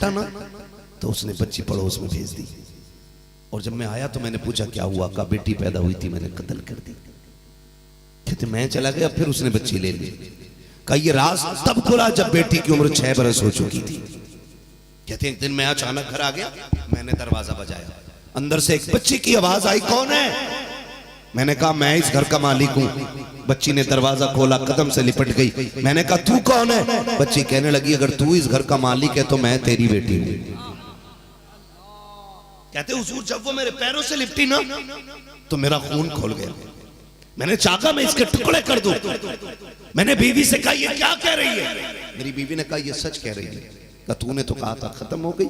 बैठा ना तो उसने बच्ची पड़ोस में भेज दी। और जब मैं आया तो मैंने पूछा क्या हुआ? कहा बेटी पैदा हुई थी, मैंने कत्ल कर दी। कहते मैं चला गया, फिर उसने बच्ची ले ली। कहा ये राज तब खुला जब बेटी की उम्र 6 बरस हो चुकी थी। कहते एक दिन मैं अचानक घर आ गया, मैंने दरवाजा बजाया, अंदर से एक बच्ची की आवाज आई, कौन है? मैंने कहा मैं इस घर का मालिक हूं। बच्ची ने दरवाजा खोला, कदम से लिपट गई। मैंने कहा तू कौन है? बच्ची कहने लगी अगर तू इस घर का मालिक है तो मैं तेरी बेटी हूं। कहते हुजूर जब वो मेरे पैरों से लिपटी ना तो मेरा खून खोल गया। मैंने चाहा मैं इसके टुकड़े कर दूं। मैंने बीवी से कहा ये क्या कह रही है? मेरी बीवी ने कहा ये सच कह रही है। कहा तूने तो कहा था खत्म हो गई,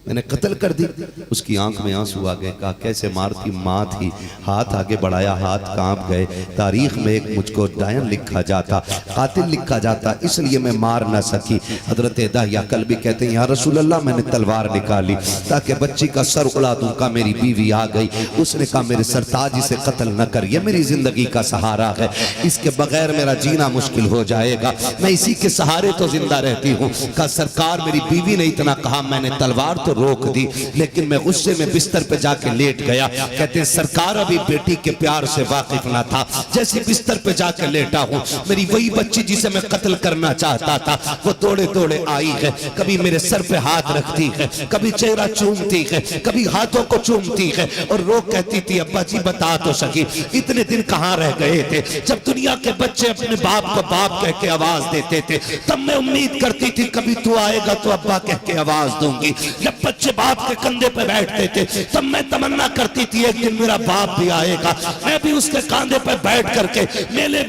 मैंने कत्ल कर दी। उसकी आंख में आंसू आ गए। कहा कैसे मारती माँ थी, हाथ आगे बढ़ाया हाथ कांप गए। तारीख में एक मुझको डायन लिखा जाता, कातिल लिखा जाता, इसलिए मैं मार ना सकी। हजरत दाहिया कल भी कहते हैं या रसूल अल्लाह मैंने तलवार निकाली ताकि बच्ची का सर उड़ा दूं। का मेरी बीवी आ गई, उसने कहा मेरे सरताज इसे कत्ल न कर, ये मेरी जिंदगी का सहारा है, इसके बगैर मेरा जीना मुश्किल हो जाएगा, मैं इसी के सहारे तो जिंदा रहती हूँ। कहा सरकार मेरी बीवी ने इतना कहा, मैंने तलवार तो रोक दी लेकिन मैं गुस्से में बिस्तर पे जाके लेट गया। कहते हैं सरकार अभी बेटी के प्यार से वाकिफ ना था, जैसे बिस्तर पे जाके लेटा हूँ मेरी वही बच्ची जिसे मैं कत्ल करना चाहता था वो दौड़े दौड़े आई है, कभी मेरे सर पे हाथ रखती है, कभी चेहरा चूमती है, कभी हाथों को चूमती है और रो कहती थी अब्बा जी बता तो सकी इतने दिन कहाँ रह गए थे जब दुनिया के बच्चे अपने बाप को बाप कह के आवाज देते थे, तब मैं उम्मीद करती थी कभी तू आएगा तो अब्बा कह के आवाज दूंगी। जब बच्चे बाप के कंधे पे बैठते थे तब मैं तमन्ना करती थी एक दिन मेरा बाप भी आएगा, मैं भी उसके कंधे पे बैठ करके मेले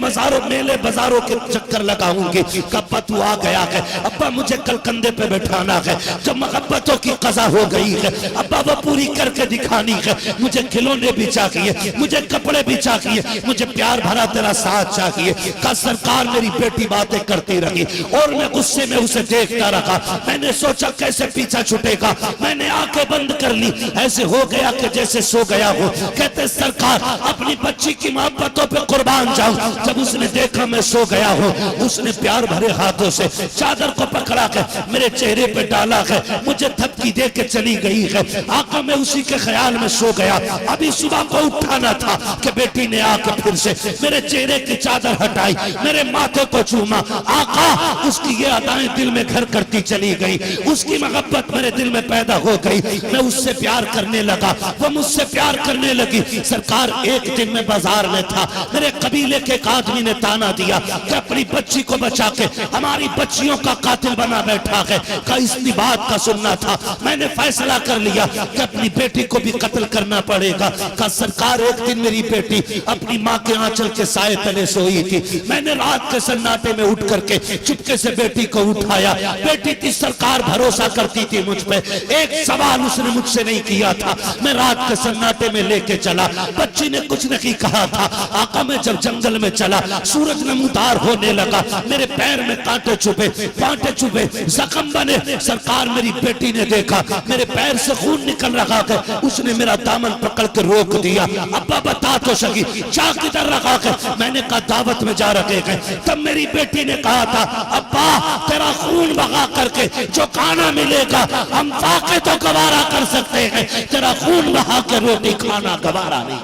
बाजारों के चक्कर लगाऊंगी। अब्बा तू आ गया है, अब्बा मुझे कल कंधे पे बैठाना है, जब मोहब्बतों की कज़ा हो गई है अब्बा वो पूरी करके दिखानी है। मुझे खिलौने भी चाहिए, मुझे कपड़े भी चाहिए, मुझे प्यार भरा तेरा साथ चाहिए। का सरकार मेरी बेटी बातें करती रही और मैं गुस्से में उसे देखता रहा। मैंने सोचा कैसे पीछा छूटेगा, मैंने आंखें बंद कर ली, ऐसे हो गया कि जैसे सो गया हो। कहते सरकार अपनी बच्ची की मोहब्बतों पे कुर्बान जाऊं। जब उसने देखा मैं सो गया हूं, उसने प्यार भरे हाथों से चादर को पकड़ा के मेरे चेहरे पे डाला है, मुझे धमकी दे के चली गई है। आका मैं उसी के ख्याल में सो गया, अभी सुबह को उठाना था कि बेटी ने आके फिर से मेरे चेहरे की चादर हटाई, मेरे माथे को चूमा। आका उसकी ये अदाएं दिल में घर करती चली गई, उसकी मोहब्बत मेरे दिल में पैदा हो गई, मैं उससे प्यार करने लगा, वो मुझसे प्यार करने लगी। सरकार एक दिन मैं बाजार में था, मेरे कबीले के एक आदमी ने ताना दिया कि अपनी बच्ची को बचा के हमारी बच्चियों का कातिल बना बैठा है। का इसकी बात का सुनना था, मैंने फैसला कर लिया कि अपनी बेटी को भी कत्ल करना पड़ेगा। का सरकार एक दिन मेरी बेटी अपनी माँ के आंचल के साए तले सोई थी, मैंने रात के सन्नाटे में उठ करके चुपके से बेटी को उठाया। बेटी की सरकार भरोसा करती थी मुझ पे, एक सवाल उसने मुझसे नहीं किया था, मैं रात के सन्नाटे में लेके चला। बच्ची ने कुछ नहीं कहा था। आका मैं जब जंगल में चला, सूरज नमूदार होने लगा, मेरे पैर में कांटे चुभे, कांटे चुभे, जख्म बने। सरकार मेरी बेटी ने देखा मेरे पैर से खून निकल रहा है, उसने मेरा दामन पकड़ के रोक दिया। अब्बा बता तो सकी चाह किधर रखा है? मैंने कहा दावत में जा रखे हैं। तब मेरी बेटी ने कहा था अब्बा तेरा खून बहा करके जो खाना मिलेगा हम फाके तो गवारा कर सकते हैं, तेरा खून बहा के रोटी खाना गवारा नहीं।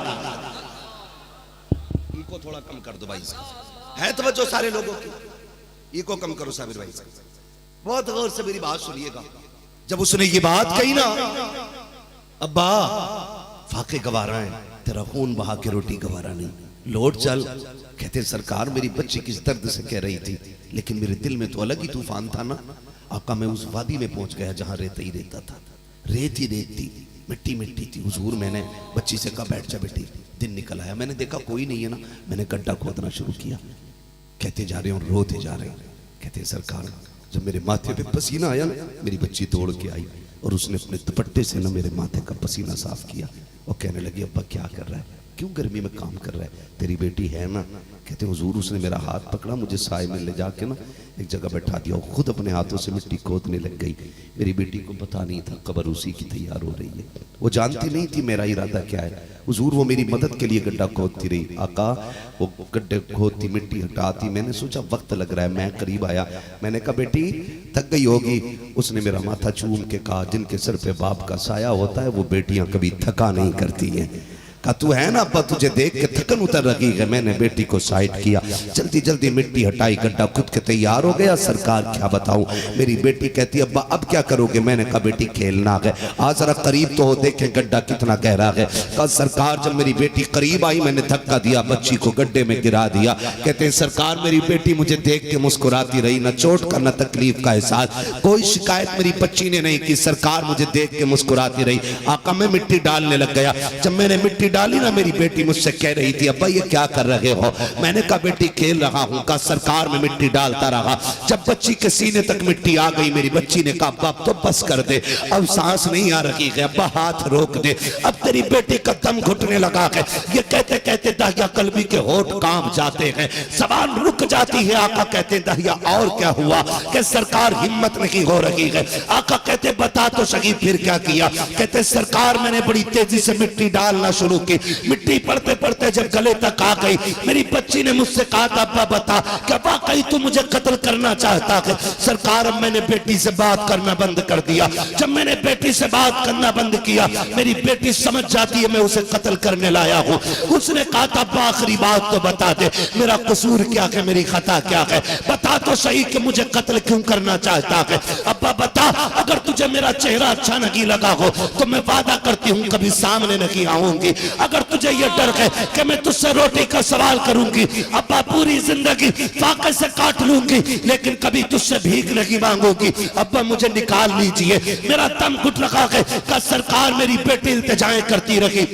इनको थोड़ा कम कर दो भाई, है तवज्जो सारे लोगों की, इनको कम करो साबिर भाई, बहुत गौर से मेरी बात सुनिएगा। जब उसने ये बात कही ना अब्बा फाके गवारा है, तेरा खून बहा के रोटी गवारा नहीं, लौट चल। कहते सरकार मेरी बच्ची किस दर्द से कह रही थी, लेकिन मेरे दिल में तो अलग ही तूफान था ना। आका मैं उस वादी में पहुंच गया जहां रेत ही रेता था, रेत ही रेत थी, मिट्टी मिट्टी थी। हुजूर मैंने बच्ची से कहा बैठ जा बेटी। दिन निकल आया, मैंने देखा कोई नहीं है ना, मैंने गड्ढा खोदना शुरू किया। कहते जा रहे हो रोते जा रहे हो। कहते सरकार जब मेरे माथे पे पसीना आया ना, मेरी बच्ची दौड़ के आई और उसने अपने दुपट्टे से ना मेरे माथे का पसीना साफ किया और कहने लगी अब्बा क्या कर रहा है? क्यों गर्मी में काम कर रहा है? तेरी बेटी है ना? कहते हुजूर उसने मेरा हाथ पकड़ा, मुझे साए में ले जाके ना एक जगह बैठा दिया, खुद अपने हाथों से मिट्टी खोदने लग गई। मेरी बेटी को पता नहीं था कब्र उसी की तैयार हो रही है, वो जानती नहीं थी मेरा इरादा क्या है। हुजूर वो मेरी मदद के लिए गड्ढा खोदती रही। आका वो गड्ढे खोदती, मिट्टी हटाती। मैंने सोचा वक्त लग रहा है, मैं करीब आया, मैंने कहा बेटी थक गई होगी। उसने मेरा माथा चूम के कहा, जिनके सर पे बाप का साया होता है वो बेटियां कभी थका नहीं करती हैं। कहा तू है ना अब्बा, तुझे देख के थकन उतर रही है। मैंने बेटी को साइड किया, जल्दी जल्दी मिट्टी हटाई, गड्ढा खुद के तैयार हो गया। सरकार क्या बताऊं, मेरी बेटी कहती अब्बा अब क्या करोगे? मैंने कहा बेटी खेलना है, आज जरा करीब तो हो, देखें गड्ढा कितना गहरा है। कहा सरकार जब मेरी बेटी करीब आई मैंने धक्का दिया, बच्ची को गड्ढे में गिरा दिया। कहते हैं सरकार मेरी बेटी मुझे देख के मुस्कुराती रही, न चोट का न तकलीफ का एहसास, कोई शिकायत मेरी बच्ची ने नहीं की। सरकार मुझे देख के मुस्कुराती रही। आका मैं मिट्टी डालने लग गया, जब मैंने मिट्टी डाली ना मेरी बेटी मुझसे कह रही थी अब्बा ये क्या कर रहे हो? मैंने कहा बेटी खेल रहा हूं। कहा सरकार में मिट्टी डालता रहा, जब बच्ची के सीने तक मिट्टी आ गई मेरी बच्ची ने कहा अब्बा अब तो बस कर दे, अब सांस नहीं आ रही है, अब्बा हाथ रोक दे, अब तेरी बेटी का दम घुटने लगा है। ये कहते कहते दाहिया कल्बी के होठ कांप जाते हैं, जबान रुक जाती है। आका कहते दाहिया और क्या हुआ? कि सरकार हिम्मत नहीं हो रही है। आका कहते बता तो सही फिर क्या किया? कहते सरकार मैंने बड़ी तेजी से मिट्टी डालना शुरू की, मिट्टी पड़ते पड़ते जब गले तक आ गई, मेरी बच्ची ने मुझसे कहा था अब्बा बता क्या वाकई तू मुझे कत्ल करना चाहता है? सरकार अब मैंने बेटी से बात करना बंद कर दिया। जब मैंने बेटी से बात करना बंद किया मेरी बेटी समझ जाती है मैं उसे कत्ल करने लाया हूं। उसने कहा था अब्बा आखिरी बात तो बता दे, मेरा कसूर क्या है, मेरी खता क्या है, बता तो सही कि मुझे कत्ल क्यों करना चाहता है? अब्बा बता, अगर तुझे मेरा चेहरा अच्छा नहीं लगा हो तो मैं वादा करती हूँ कभी सामने नहीं आऊंगी। अगर तुझे ये डर है कि मैं तुझसे रोटी का सवाल करूंगी, अब्बा पूरी जिंदगी फाके से काट लूंगी लेकिन कभी तुझसे भीख नहीं मांगूंगी। अब्बा मुझे निकाल लीजिए, मेरा दम घुट रखा है। का सरकार मेरी बेटी इल्तिजाएं करती रही,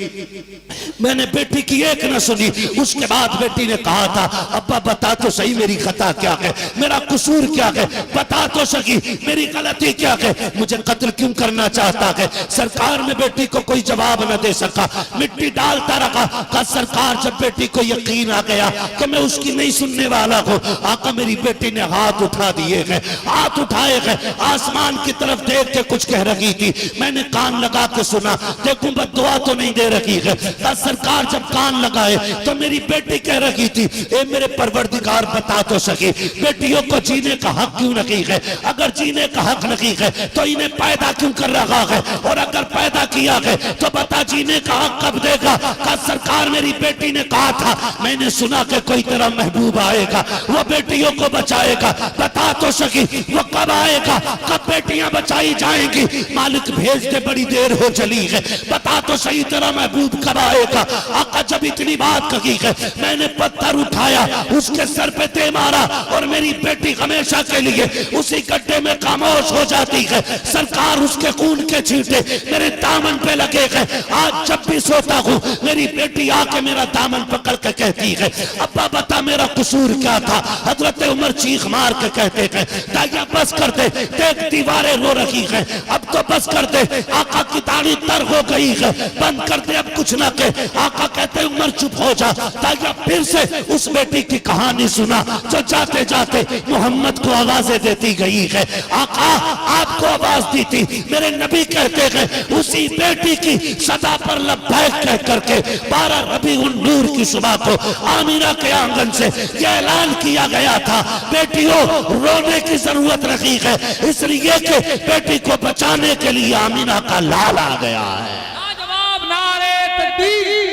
मैंने बेटी की एक न सुनी। उसके बाद बेटी ने कहा था अब्बा बता तो सही मेरी खता क्या है, मेरा कसूर क्या है, बता तो सही मेरी गलती क्या है, मुझे कत्ल क्यों करना चाहता है? सरकार में बेटी को कोई जवाब न दे सका, मिट्टी डालता रहा। का सरकार जब बेटी को यकीन आ गया कि मैं उसकी नहीं सुनने वाला हूं, आका मेरी बेटी ने हाथ उठा दिए हैं, हाथ उठाए हैं, आसमान की तरफ देख के कुछ कह रही थी। मैंने कान लगा के सुना, देखूं बद्दुआ तो नहीं दे रही है। का सरकार जब कान लगाए तो मेरी बेटी कह रही थी ए मेरे परवरदिगार बता तो सके बेटियों को जीने का हक क्यों नहीं है? अगर जीने का हक नहीं है तो इन्हें पैदा क्यों कर रहा है? और अगर पैदा किया है तो बता जीने का हक कब देगा? का सरकार मेरी बेटी ने कहा था मैंने सुना कि कोई तेरा महबूब आएगा, वो बेटियों को बचाएगा, बता तो सकी वो कब आएगा, कब बेटियां बचाई जाएंगी? मालिक भेज दे बड़ी देर हो चली है, बता तो सही तेरा महबूब कब आएगा? आका जब इतनी बात कही है मैंने पत्थर उठाया उसके सर पे दे मारा और मेरी बेटी हमेशा के लिए उसी गड्ढे में खामोश हो जाती है। सरकार उसके खून के छींटे मेरे दामन पे लगे हैं। आज जब भी सोता हूँ मेरी बेटी आके मेरा दामन पकड़ के कहती है अब्बा बता मेरा कसूर क्या था? हजरत उमर चीख मार के कहते हैं दाइया बस कर दे, देख दीवारें रो रही हैं, अब तो बस कर दे, आका की दाढ़ी तर हो गई है, बंद कर दे अब कुछ ना कहे। आका कहते उमर चुप हो जा। दाइया फिर से उस बेटी की कहानी सुना जो जाते जाते मोहम्मद को आवाजें देती गई है। आका आपको आवाज दी थी, मेरे नबी कहते हैं उसी बेटी की सदा पर लब्बैक कह करके 12 रबीउन नूर की सुबह को आमीना के आंगन से यह ऐलान किया गया था बेटियों रोने की जरूरत नहीं है, इसलिए कि बेटी को बचाने के लिए आमीना का लाल आ गया है। जवाब नारे तकबीर,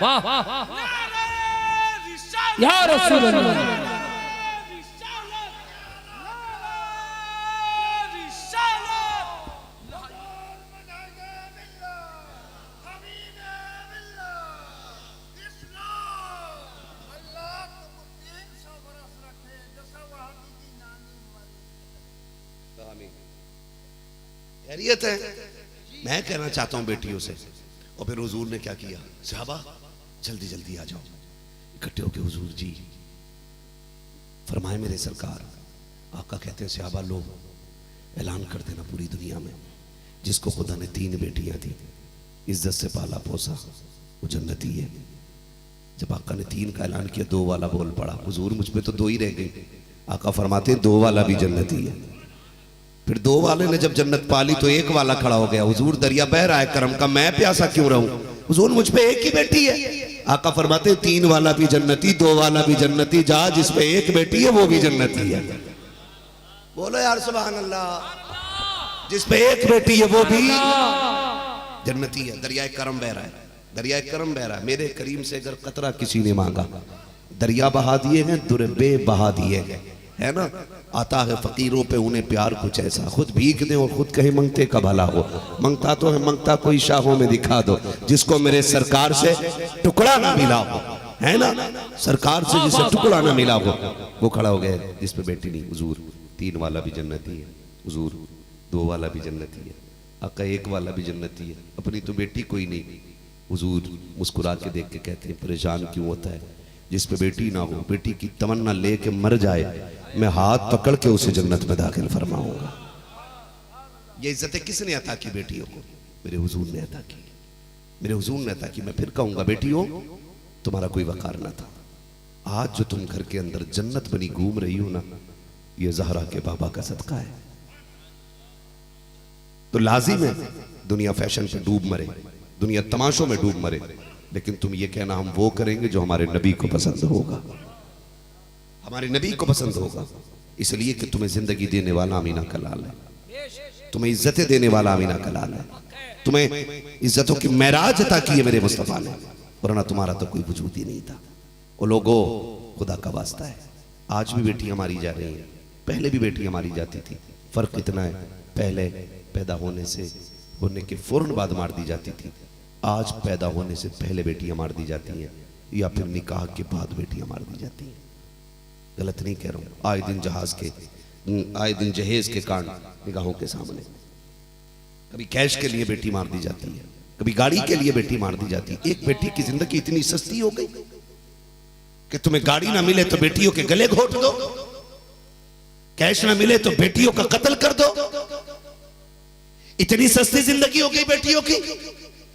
वाह वाह या रसूल अल्लाह। खैरियत है? मैं कहना चाहता हूं बेटियों से। और फिर हुजूर ने क्या किया? सहाबा जल्दी जल्दी आ जाओ, इकट्ठे होके हुजूर जी फरमाए मेरे सरकार। आका कहते हैं सहाबा लो ऐलान कर देना पूरी दुनिया में जिसको खुदा ने 3 बेटियां दी, इज्जत से पाला पोसा, वो जन्नती है। जब आका ने 3 का ऐलान किया, 2 वाला बोल पड़ा, हुजूर मुझ पे तो 2 ही रह गई। आका फरमाते 2 वाला भी जन्नती है। फिर 2 वाले ने जब जन्नत पाली तो 1 वाला खड़ा हो गया, हुजूर दरिया बह रहा है करम का, मैं प्यासा क्यों रहूं, हुजूर मुझ पे 1 ही बेटी है। आका फरमाते 3 वाला भी जन्नती, 2 वाला भी जन्नती, जा जिस पे 1 बेटी है वो भी जन्नती है। बोलो यार सुभान अल्लाह। जिस पे 1 बेटी है वो भी जन्नती है। दरिया करम बह रहा है, दरिया करम बह रहा है। मेरे करीम से अगर कतरा किसी ने मांगा, दरिया बहा दिए हैं, दुर्बे बहा दिए हैं, है ना। आता है फकीरों पे उन्हें प्यार कुछ ऐसा, खुद भीख दे और खुद कहे मंगते का भला हो। मंगता तो है, मंगता कोई शाहों में दिखा दो, जिसको मेरे सरकार से टुकड़ा ना मिला हो, है ना। सरकार से जिसे टुकड़ा ना मिला हो वो खड़ा हो गया, जिस पे बेटी नहीं। हुजूर 3 वाला भी जन्नती है, हुजूर 2 वाला भी जन्नती है, आका 1 वाला भी जन्नती है, अपनी तो बेटी कोई नहीं। हुजूर मुस्कुरा के देख के कहते हैं, परेशान क्यों होता है, जिस पे बेटी ना हो, बेटी की तमन्ना लेके मर जाए, मैं हाथ पकड़ के उसे जन्नत में दाखिल फरमाऊंगा। ये इज्जतें किसने अता की बेटियों को? मेरे हुजूर ने अता की, मेरे हुजूर ने अता की। मैं फिर कहूंगा बेटियों, तुम्हारा कोई वकार ना था। आज जो तुम घर के अंदर जन्नत बनी घूम रही हो ना, ये ज़हरा के बाबा का सदका है। तो लाजिम है दुनिया फैशन पे डूब मरे, दुनिया तमाशों में डूब मरे, लेकिन तुम ये कहना हम वो करेंगे जो हमारे नबी को पसंद होगा, हमारे नबी को पसंद होगा। इसलिए कि तुम्हें जिंदगी देने वाला अमीना का लाल है, तुम्हें इज्जतें देने वाला अमीना का लाल है, तुम्हें इज्जतों की महराज अता की है मेरे मुस्तफा ने, वरना तुम्हारा तो कोई वजूद ही नहीं था। वो लोगों, खुदा का वास्ता है, आज भी बेटियां मारी जा रही हैं, पहले भी बेटियां मारी जाती थी। फर्क इतना है, पहले पैदा होने के फौरन बाद मार दी जाती थी, आज पैदा होने से पहले बेटियां मार दी जाती हैं, या फिर निकाह के बाद बेटियां मार दी जाती हैं। गलत नहीं कह रहा हूं। आए दिन जहेज के कांड निगाहों के सामने, कभी कैश के लिए बेटी मार दी जाती है, कभी गाड़ी के लिए बेटी मार दी जाती है। एक बेटी की जिंदगी इतनी सस्ती हो गई कि तुम्हें गाड़ी ना मिले तो बेटियों के गले घोट दो, कैश ना मिले तो बेटियों का कत्ल कर दो। इतनी सस्ती जिंदगी हो गई बेटियों की।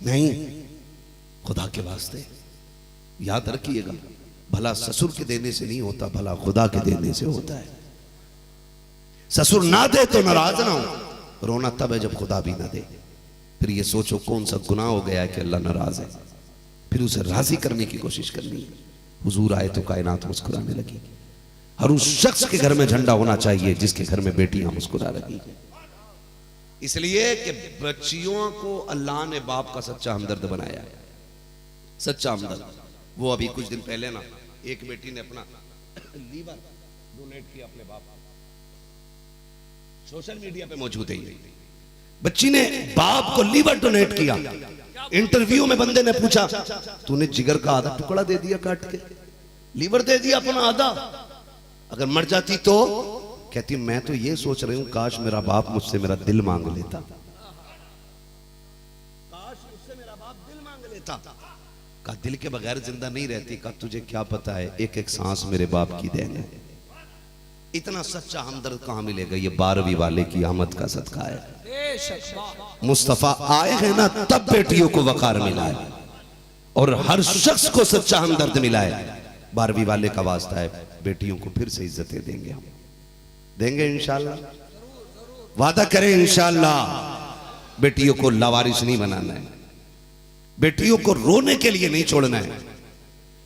नहीं, खुदा के वास्ते याद रखिएगा, भला ससुर के देने से नहीं होता, भला खुदा के देने से होता है। ससुर ना दे तो नाराज ना हो, रोना तब है जब खुदा भी ना दे। फिर ये सोचो कौन सा गुनाह हो गया है कि अल्लाह नाराज है, फिर उसे राजी करने की कोशिश करनी है। हुजूर आए तो कायनात मुस्कुराने लगी। हर उस शख्स के घर में झंडा होना चाहिए जिसके घर में बेटियां मुस्कुरा रही हैं। इसलिए कि बच्चियों को अल्लाह ने बाप का सच्चा हमदर्द बनाया है, सच्चा हमदर्द। वो अभी कुछ दिन पहले ना एक बेटी ने अपना लीवर डोनेट किया अपने बाप को, सोशल मीडिया पे मौजूद है। बच्ची ने बाप को लीवर डोनेट किया। इंटरव्यू में बंदे ने पूछा, तूने जिगर का आधा टुकड़ा दे दिया काट के, लीवर दे दिया अपना आधा, अगर मर जाती तो? कहती मैं तो ये सोच रही हूं काश मेरा बाप मुझसे मेरा दिल मांग लेता, काश मुझसे मेरा बाप दिल मांग लेता। कहा दिल के बगैर जिंदा नहीं रहती। कहा तुझे क्या पता है, एक एक सांस मेरे बाप की देन है। इतना सच्चा हमदर्द कहां मिलेगा? ये 12वीं वाले की आमद का सदका है। मुस्तफा आए हैं ना, तब बेटियों को वकार मिला है और हर शख्स को सच्चा हमदर्द मिला है। 12वीं वाले का वास्ता है, बेटियों को फिर से इज्जतें देंगे, हम देंगे इंशाल्लाह, वादा करें इंशाल्लाह। बेटियों को लावारिस नहीं बनाना है, बेटियों को रोने के लिए नहीं छोड़ना है,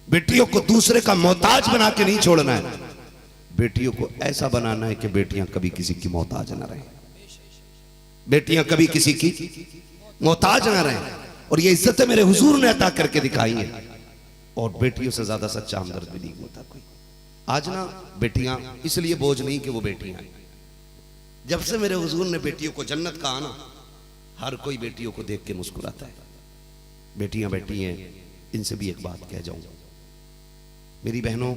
बेटियों को दूसरे का मोहताज बना के नहीं छोड़ना है, बेटियों को ऐसा बनाना है कि बेटियां कभी किसी की मोहताज ना रहें, बेटियां कभी किसी की मोहताज ना रहें। और ये इज्जतें मेरे हुजूर ने अता करके दिखाई हैं, और बेटियों से ज्यादा सच्चा हमदर्द भी नहीं होता कोई। आज ना बेटियां इसलिए बोझ नहीं कि वो बेटियां हैं। जब से मेरे हुजूर ने बेटियों को जन्नत कहा ना, हर कोई बेटियों को देख के मुस्कुराता है। बेटियां बैठी हैं, इनसे भी एक बात कह जाऊं, मेरी बहनों,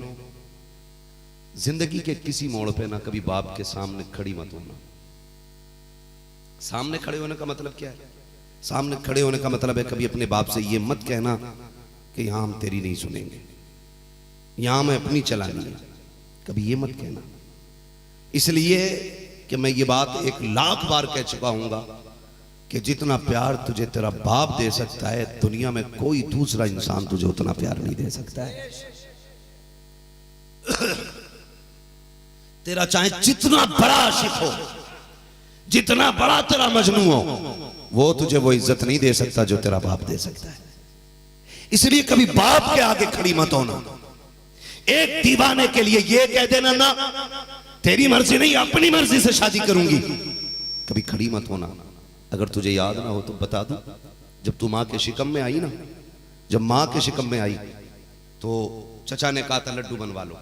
जिंदगी के किसी मोड़ पे ना कभी बाप के सामने खड़ी मत होना। सामने खड़े होने का मतलब क्या है? सामने खड़े होने का मतलब है कभी अपने बाप से ये मत कहना कि यहां हम तेरी नहीं सुनेंगे, यहां मैं अपनी चलानी है, कभी ये मत कहना। इसलिए कि मैं ये बात 1,00,000 बार कह चुका हूंगा कि जितना प्यार तुझे तेरा बाप दे सकता है, दुनिया में कोई दूसरा इंसान तुझे उतना प्यार नहीं दे सकता है। तेरा चाहे जितना बड़ा आशिक हो, जितना बड़ा तेरा मजनू हो, वो तुझे वो इज्जत नहीं दे सकता जो तेरा बाप दे सकता है। इसलिए कभी बाप के आगे खड़ी मत होना। एक दीवाने के लिए ये कह देना ना तेरी मर्जी नहीं अपनी मर्जी से शादी करूंगी, कभी खड़ी मत होना। अगर तुझे याद ना हो तो बता दूं, जब तू मां के शिकम में आई ना, जब मां के शिकम में आई तो चचा ने कहा था लड्डू बनवा लो,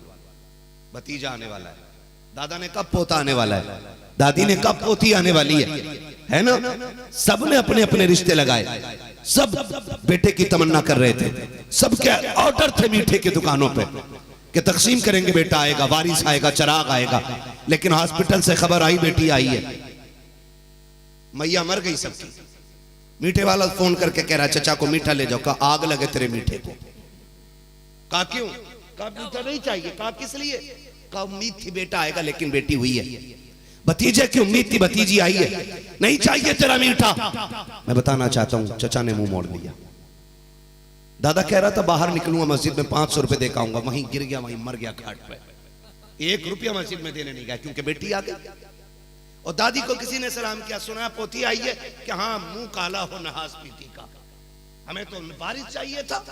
भतीजा आने वाला है। दादा ने कहा पोता आने वाला है, दादी ने कहा पोती आने वाली है ना। सब ने अपने अपने रिश्ते लगाए, सब बेटे की तमन्ना कर रहे थे। सब के ऑर्डर थे मीठे की दुकानों पे कि तकसीम करेंगे, बेटा आएगा, वारिस आएगा, चिराग आएगा। लेकिन हॉस्पिटल से खबर आई बेटी आई है, मैया मर गई सबकी। मीठे वाला फोन करके कह रहा चचा को मीठा ले जाओ। कहा आग लगे तेरे मीठे को। कहा क्यों? कहा मीठा नहीं चाहिए। कहा किस लिए? कहा उम्मीद थी बेटा आएगा लेकिन बेटी हुई है। भतीजे की उम्मीद थी भतीजी आई है, नहीं चाहिए तेरा मीठा। मैं बताना चाहता हूं चचा ने मुंह मोड़ लिया। दादा कह रहा था बाहर निकलूंगा मस्जिद में 500 रुपए दे के आऊंगा, वहीं गिर गया, वहीं मर गया खाट पे। 1 रुपया मस्जिद में देने नहीं गया क्योंकि बेटी आ गई। और दादी को किसी ने सलाम किया, सुना पोती आई है कि हाँ मुंह काला हो नहास पीती का, हमें तो बारिश चाहिए था।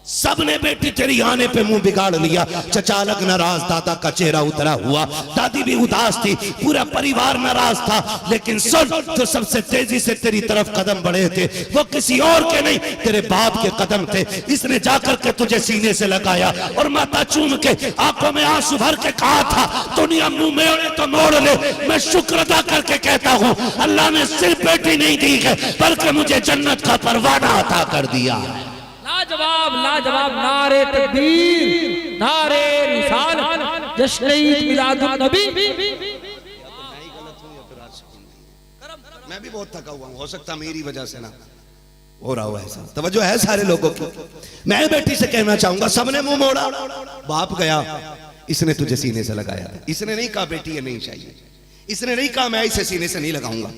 सब ने बेटी तेरी आने पे मुंह बिगाड़ लिया। चचा अलग नाराज, दादा का चेहरा उतरा हुआ, दादी भी उदास थी, पूरा परिवार नाराज था। लेकिन सुन, जो सबसे तेजी से तेरी तरफ कदम बढ़े थे वो किसी और के नहीं, तेरे बाप के कदम थे। इसने जाकर के तुझे सीने से लगाया और माथा चूम के आंखों में आंसू भर के कहा था दुनिया मुंह मोड़े तो मोड़ ले, मैं शुक्र अदा करके कहता हूँ अल्लाह ने सिर्फ बेटी नहीं दी है बल्कि मुझे जन्नत का परवाना अता कर दिया। लाजवाब लाजवाब, नारे तकबीर, नारे रिसालत, जश्न ईद मिलादुन नबी। मैं भी बहुत थका हुआ हूं, हो सकता मेरी वजह से ना हो रहा हो ऐसा। तवज्जो है सारे लोगों की। मैं बेटी से कहना चाहूंगा, सबने मुंह मोड़ा, बाप गया, इसने तुझे सीने से लगाया था। इसने नहीं कहा बेटी ये नहीं चाहिए, इसने नहीं कहा मैं इसे सीने से नहीं लगाऊंगा,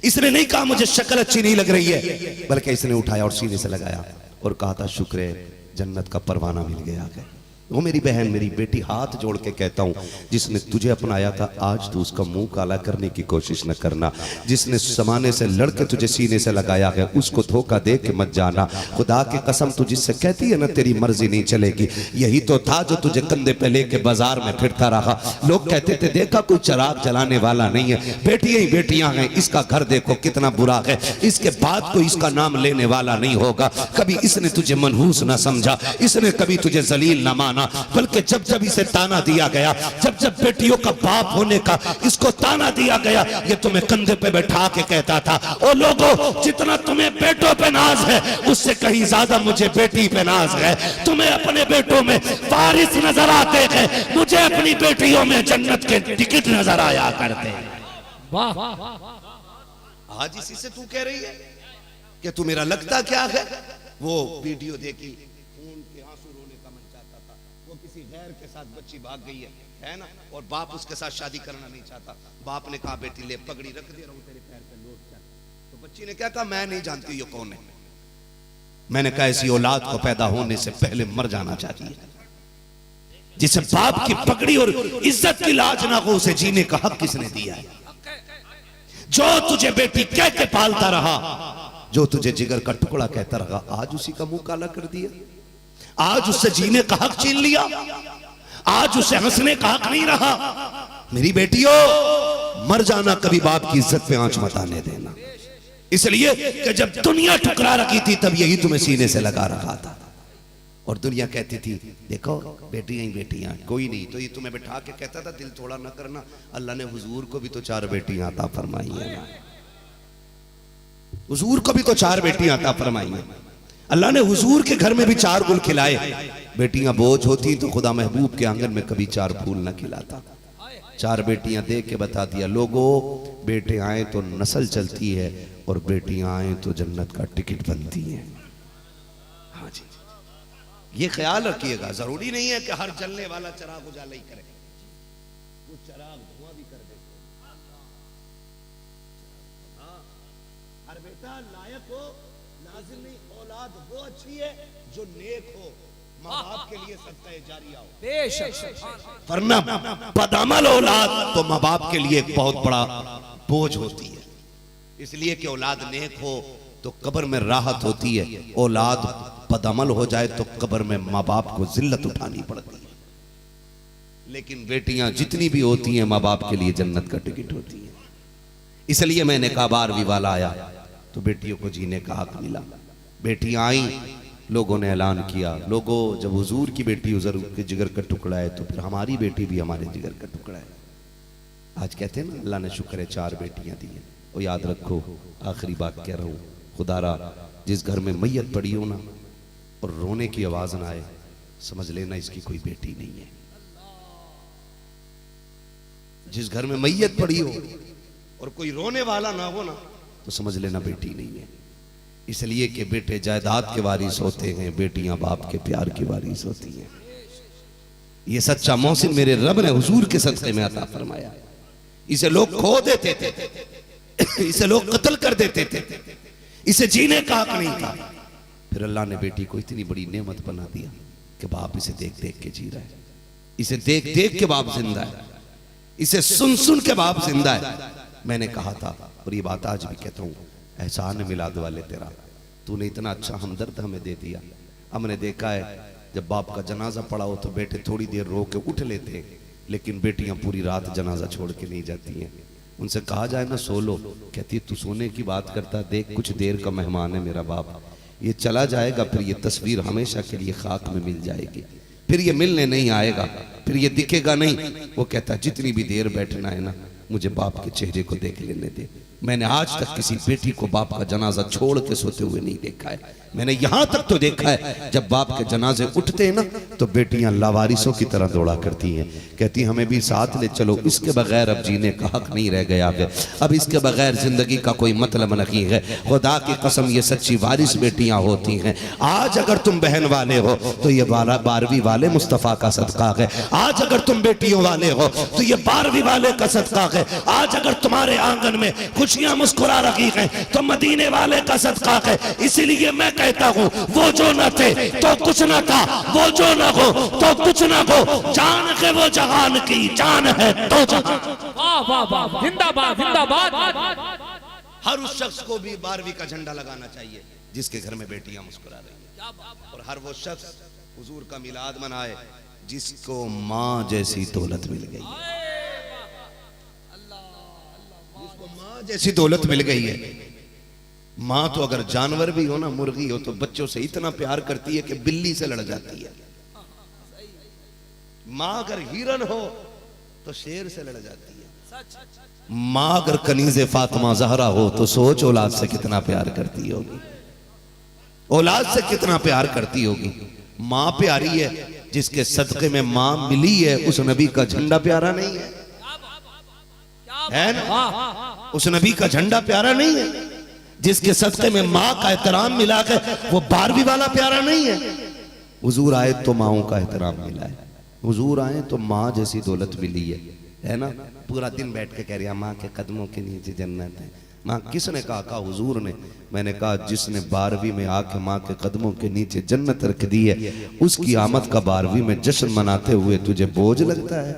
इसने नहीं कहा मुझे शक्ल अच्छी नहीं लग रही है, बल्कि इसने उठाया और सीने से लगाया और कहा था शुक्र है जन्नत का परवाना मिल गया है। वो मेरी बहन, मेरी बेटी, हाथ जोड़ के कहता हूं जिसने तुझे अपनाया था आज तू उसका मुंह काला करने की कोशिश न करना। जिसने जमाने से लड़के तुझे सीने से लगाया है उसको धोखा दे के मत जाना। खुदा की कसम तू जिससे कहती है ना तेरी मर्जी नहीं चलेगी, यही तो था जो तुझे कंधे पे लेके बाजार में फिरता रहा। लोग कहते थे देखा कोई चिराग जलाने वाला नहीं है, बेटियां ही बेटियां हैं, इसका घर देखो कितना बुरा है, इसके बाद कोई इसका नाम लेने वाला नहीं होगा। कभी इसने तुझे मनहूस ना समझा, इसने कभी तुझे जलील ना माना, बल्कि जब जब इसे ताना दिया गया, जब जब बेटियों का बाप होने का इसको ताना दिया गया, ये तुम्हें कंधे पे बैठा के कहता था ओ लोगों जितना तुम्हें बेटों पे नाज है उससे कहीं ज्यादा मुझे बेटी पे नाज है। तुम्हें अपने बेटों में वारिस नजर आते हैं, मुझे अपनी बेटियों में जन्नत के टिकट नजर आया करते हैं। वाह, आज इसी से तू कह रही है कि तू मेरा लगता क्या है। वो वीडियो देखी, किसी गैर के साथ बच्ची भाग गई है ना, और बाप उसके साथ शादी करना नहीं चाहता। बाप ने कहा बेटी ले पगड़ी रख दे रहा हूं तेरे पैर पे लौट चल। तो बच्ची ने क्या कहा मैं नहीं जानती ये कौन है। मैंने कहा ऐसी औलाद को पैदा होने से पहले मर जाना चाहिए, जिसे बाप की पगड़ी और इज्जत की लाज ना हो, उसे जीने का हक किसने दिया है। जो तुझे बेटी कह के पालता रहा, जो तुझे जिगर का टुकड़ा कहता रहा, आज उसी का मुंह काला कर दिया, आज उससे जीने का हक छीन लिया, आज उसे हंसने का हक नहीं रहा। मेरी बेटियों मर जाना, कभी बाप की इज्जत पे आंच मत आने देना। इसलिए कि जब दुनिया ठुकरा रखी थी तब यही तुम्हें सीने से लगा रखा था, और दुनिया कहती थी देखो बेटियां ही बेटियां, कोई नहीं। तो ये तुम्हें बैठा के कहता था दिल थोड़ा ना करना, अल्लाह ने हुजूर को भी तो 4 बेटियां अता फरमाई है ना, हुजूर को भी तो 4 बेटियां अता फरमाई है। अल्लाह ने हुजूर के घर में भी 4 गुल खिलाए। बेटियां बोझ होती तो खुदा महबूब के आंगन में कभी 4 फूल न खिलाता। 4 बेटियां दे के बता दिया लोगों बेटे आए तो नस्ल चलती है और बेटियां आए तो जन्नत का टिकट बनती है। हाँ जी, ये ख्याल रखिएगा। जरूरी नहीं है कि हर जलने वाला चिराग उजाला ही करे, कुछ चिराग धुआं भी कर दे। हर बेटा लायक हो, लाजिम नहीं, औलाद वो अच्छी है जो नेक हो, माँ बाप के लिए सदका जारिया हो। बेशक वरना बदअमल औलाद तो माँ बाप के लिए एक बहुत बड़ा बोझ होती है। इसलिए कि औलाद नेक हो तो कब्र में राहत होती है, औलाद बदअमल हो जाए तो कब्र में माँ बाप को जिल्लत उठानी पड़ती है। लेकिन बेटियां जितनी भी होती हैं माँ बाप के लिए जन्नत का टिकट होती है। इसलिए मैंने कहा 12वीं वाला आया तो बेटियों को जीने का हक मिला। बेटियां आई, लोगों ने ऐलान किया, लोगों जब हुजूर की बेटी हुजूर के जिगर का टुकड़ा है तो फिर हमारी बेटी भी हमारे जिगर का टुकड़ा है। आज कहते हैं ना अल्लाह ने शुक्र है 4 बेटियां दी हैं। और याद रखो, आखिरी बात कह रहा हूं, खुदारा जिस घर में मैयत पड़ी हो ना और रोने की आवाज ना आए, समझ लेना इसकी कोई बेटी नहीं है। जिस घर में मैयत पड़ी हो और कोई रोने वाला ना हो ना, तो समझ लेना बेटी नहीं है। इसलिए कि बेटे जायदाद के वारिस होते हैं, बेटियां बाप के प्यार की वारिस होती हैं। ये सच्चा मोहसिन मेरे रब ने हुजूर के सदक़े में अता फरमाया। इसे लोग खो देते थे, इसे लोग कत्ल कर देते थे, इसे जीने का हक नहीं था। फिर अल्लाह ने बेटी को इतनी बड़ी नेमत बना दिया कि बाप इसे देख देख के जी रहा है, इसे देख देख के बाप जिंदा है, इसे सुन सुन के बाप जिंदा है। मैंने कहा था और ये बात आज भी कहता हूँ, एहसान मिलाद वाले तेरा, तूने इतना अच्छा हमदर्द हमें दे दिया। हमने देखा है जब बाप का जनाजा पड़ा हो तो बेटे थोड़ी देर रो के उठ लेते हैं, लेकिन बेटियां पूरी रात जनाजा छोड़ के नहीं जाती हैं। उनसे कहा जाए ना सो लो, कहती है तू सोने की बात करता, देख कुछ देर का मेहमान है मेरा बाप, ये चला जाएगा, फिर ये तस्वीर हमेशा के लिए खाक में मिल जाएगी, फिर ये मिलने नहीं आएगा, फिर ये दिखेगा नहीं। वो कहता जितनी भी देर बैठना है ना, मुझे बाप के चेहरे को देख लेने दे। मैंने आज तक किसी बेटी को बाप का जनाजा छोड़ के सोते हुए नहीं देखा है। मैंने यहां तक तो देखा है जब बाप के जनाजे उठते हैं ना तो बेटियां लावारिसों की तरह दौड़ा करती हैं, कहती हमें भी साथ ले चलो, इसके बगैर अब जीने का हक नहीं रह गया है, अब इसके बगैर जिंदगी का कोई मतलब नहीं है। खुदा की कसम ये सच्ची वारिस बेटियां होती हैं। आज अगर तुम बहन वाले हो तो ये 12वीं वाले मुस्तफ़ा का सदका है। आज अगर तुम बेटियों वाले हो तो ये 12वीं वाले का सदका है। आज अगर तुम्हारे आंगन में खुशियां मुस्कुरा रही हैं तो मदीने वाले का सदका है। इसीलिए मैं कहता हूं, वो जो न थे तो कुछ न था, वो जो न हो तो कुछ न हो, जान है वो जहान की, जान है तो जहान। वाह वाह वाह, जिंदाबाद जिंदाबाद। हर उस शख्स को भी 12वीं का झंडा लगाना चाहिए जिसके घर में बेटियां मुस्कुरा रही हैं, और हर वो शख्स हुजूर का मिलाद मनाए जिसको मां जैसी दौलत मिल गई, जिसको मां जैसी दौलत मिल गई है। मां तो अगर जानवर भी हो ना, मुर्गी हो, तो बच्चों से इतना प्यार करती है कि बिल्ली से लड़ जाती है। मां अगर हिरन हो तो शेर से लड़ जाती है। मां अगर कनीज़े फातिमा ज़हरा हो तो सोच औलाद से कितना प्यार करती होगी, औलाद से कितना प्यार करती होगी। मां प्यारी है, जिसके सदक़े में मां मिली है उस नबी का झंडा प्यारा नहीं है ना? उस नबी का झंडा प्यारा नहीं है? जिसके सदक़े में माँ का एहतराम मिला है वो 12वीं वाला प्यारा नहीं है? हुजूर आए तो माओं का एहतराम मिला है, हुजूर आए तो माँ जैसी दौलत मिली है ना? पूरा दिन बैठ के कह रही है माँ के कदमों के नीचे जन्नत है। माँ किसने कहा हुजूर ने। मैंने कहा जिसने 12वीं में आके माँ के कदमों के नीचे जन्नत रख दी है, उसकी आमद का 12वीं में जश्न मनाते हुए तुझे बोझ लगता है?